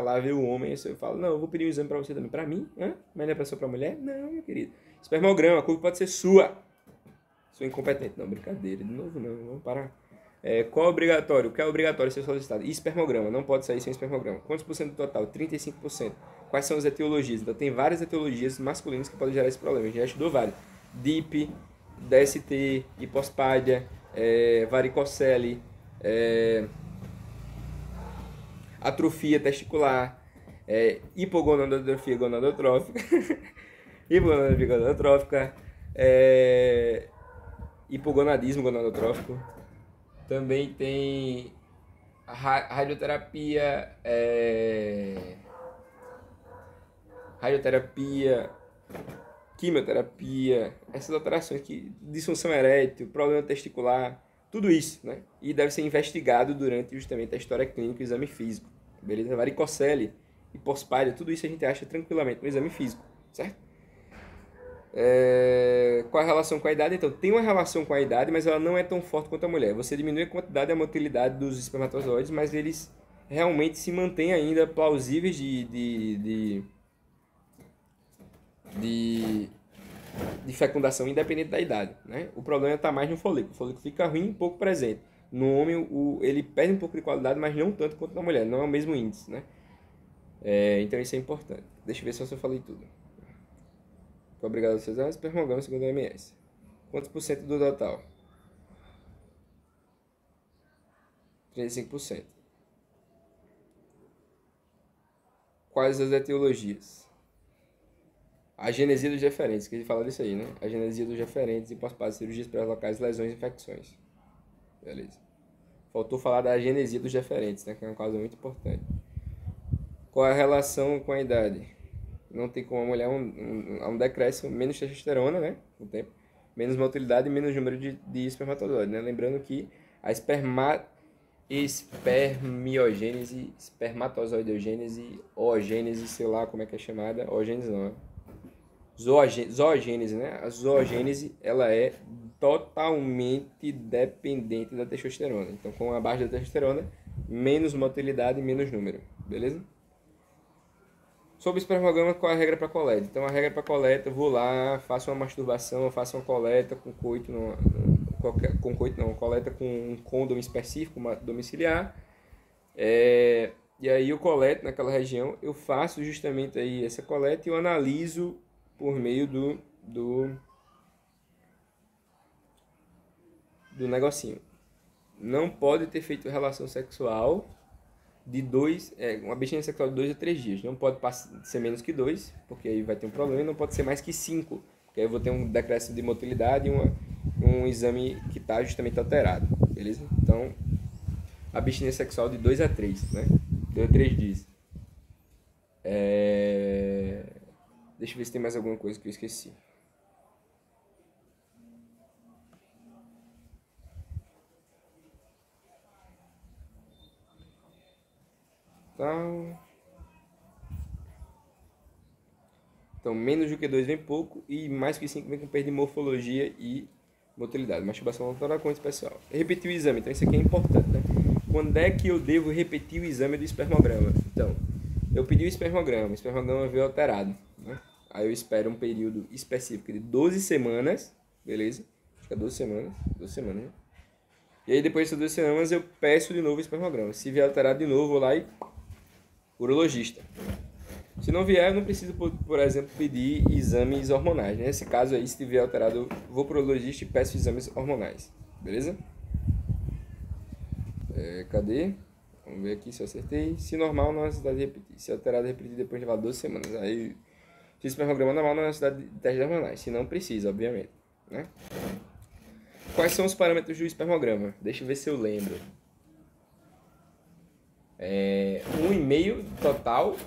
lá vê o homem e você fala, não, eu vou pedir um exame pra você também. Pra mim? Hã? Mas não é só pra mulher? Não, meu querido. Espermograma, a culpa pode ser sua. Sou incompetente. Não, brincadeira. De novo não, vamos parar. Qual é obrigatório? O que é obrigatório ser solicitado? Espermograma, não pode sair sem espermograma. Quantos por cento do total? 35%. Quais são as etiologias? Então tem várias etiologias masculinas que podem gerar esse problema. A gente já estudou várias. DIP, DST, hipospádia, varicocele, atrofia testicular, hipogonadotropia gonadotrófica, hipogonadotropia gonadotrófica, hipogonadismo gonadotrófico. Também tem radioterapia, quimioterapia, essas alterações, disfunção erétil, problema testicular, tudo isso, né? E deve ser investigado durante justamente a história clínica e o exame físico, beleza? Varicocele, hipospádia, tudo isso a gente acha tranquilamente no exame físico, certo? Qual a relação com a idade? Então, tem uma relação com a idade, mas ela não é tão forte quanto a mulher. Você diminui a quantidade e a motilidade dos espermatozoides, mas eles realmente se mantêm ainda plausíveis de, de fecundação independente da idade, né? O problema está mais no folículo. O folículo fica ruim, pouco presente. No homem, ele perde um pouco de qualidade, mas não tanto quanto na mulher. Não é o mesmo índice, né? Então isso é importante. Deixa eu ver se eu falei tudo. Obrigado a vocês. Espermograma segundo a OMS. Quantos por cento do total? 35%. Quais as etiologias? A genesia dos deferentes, que a gente fala disso aí, né? A genesia dos deferentes e pós-parto, cirurgias pré-locais, lesões e infecções. Beleza. Faltou falar da genesia dos deferentes, né? Que é uma causa muito importante. Qual é a relação com a idade? Não tem como a mulher um decréscimo, menos testosterona, né? Com o tempo. Menos motilidade e menos número de espermatozoides, né? Lembrando que a espermiogênese, espermatozoidogênese, oogênese, sei lá como é que é chamada, oogênese não, zoogênese, né? A zoogênese, ela é totalmente dependente da testosterona. Então, com a baixa da testosterona, menos motilidade e menos número, beleza? Sobre o espermograma, qual é a regra para coleta? Então, a regra para coleta, eu vou lá, faço uma masturbação, eu faço uma coleta com coito, coleta com um condom específico, uma domiciliar. E aí eu coleto naquela região, eu faço justamente aí essa coleta e eu analiso por meio do negocinho. Não pode ter feito relação sexual de uma abstinência sexual de 2 a 3 dias. Não pode ser menos que 2, porque aí vai ter um problema, e não pode ser mais que 5, porque aí eu vou ter um decréscimo de motilidade e um exame que está justamente alterado, beleza? Então, abstinência sexual de 2 a 3, né? 2 a 3 dias. Deixa eu ver se tem mais alguma coisa que eu esqueci. Então, menos do que 2 vem pouco e mais que 5 vem com perda de morfologia e motilidade. Masturbação voluntária com esse pessoal. Repetir o exame, então isso aqui é importante, né? Quando é que eu devo repetir o exame do espermograma? Então, eu pedi o espermograma veio alterado, né? Aí eu espero um período específico de 12 semanas, beleza? Acho que é 12 semanas, 12 semanas, né? E aí depois dessas 12 semanas eu peço de novo o espermograma. Se vier alterado de novo, eu vou lá e urologista. Se não vier, eu não preciso, por exemplo, pedir exames hormonais. Né? Nesse caso aí, se tiver alterado, eu vou para o urologista e peço exames hormonais. Beleza? Cadê? Vamos ver aqui se eu acertei. Se normal, não há necessidade de repetir. Se alterado, repetir depois de 12 semanas. Aí, se espermograma normal, não há necessidade de testes hormonais. Se não, precisa, obviamente. Né? Quais são os parâmetros do espermograma? Deixa eu ver se eu lembro. 1,5 total,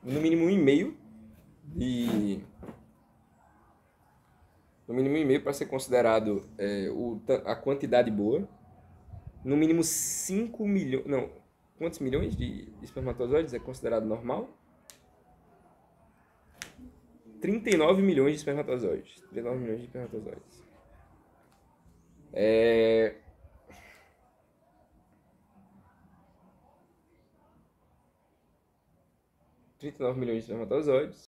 no mínimo 1,5 no mínimo 1,5 para ser considerado a quantidade boa. No mínimo 5 milhões, não, quantos milhões de espermatozoides é considerado normal? 39 milhões de espermatozoides. 39 milhões de espermatozoides. 39 milhões de espermatozoides.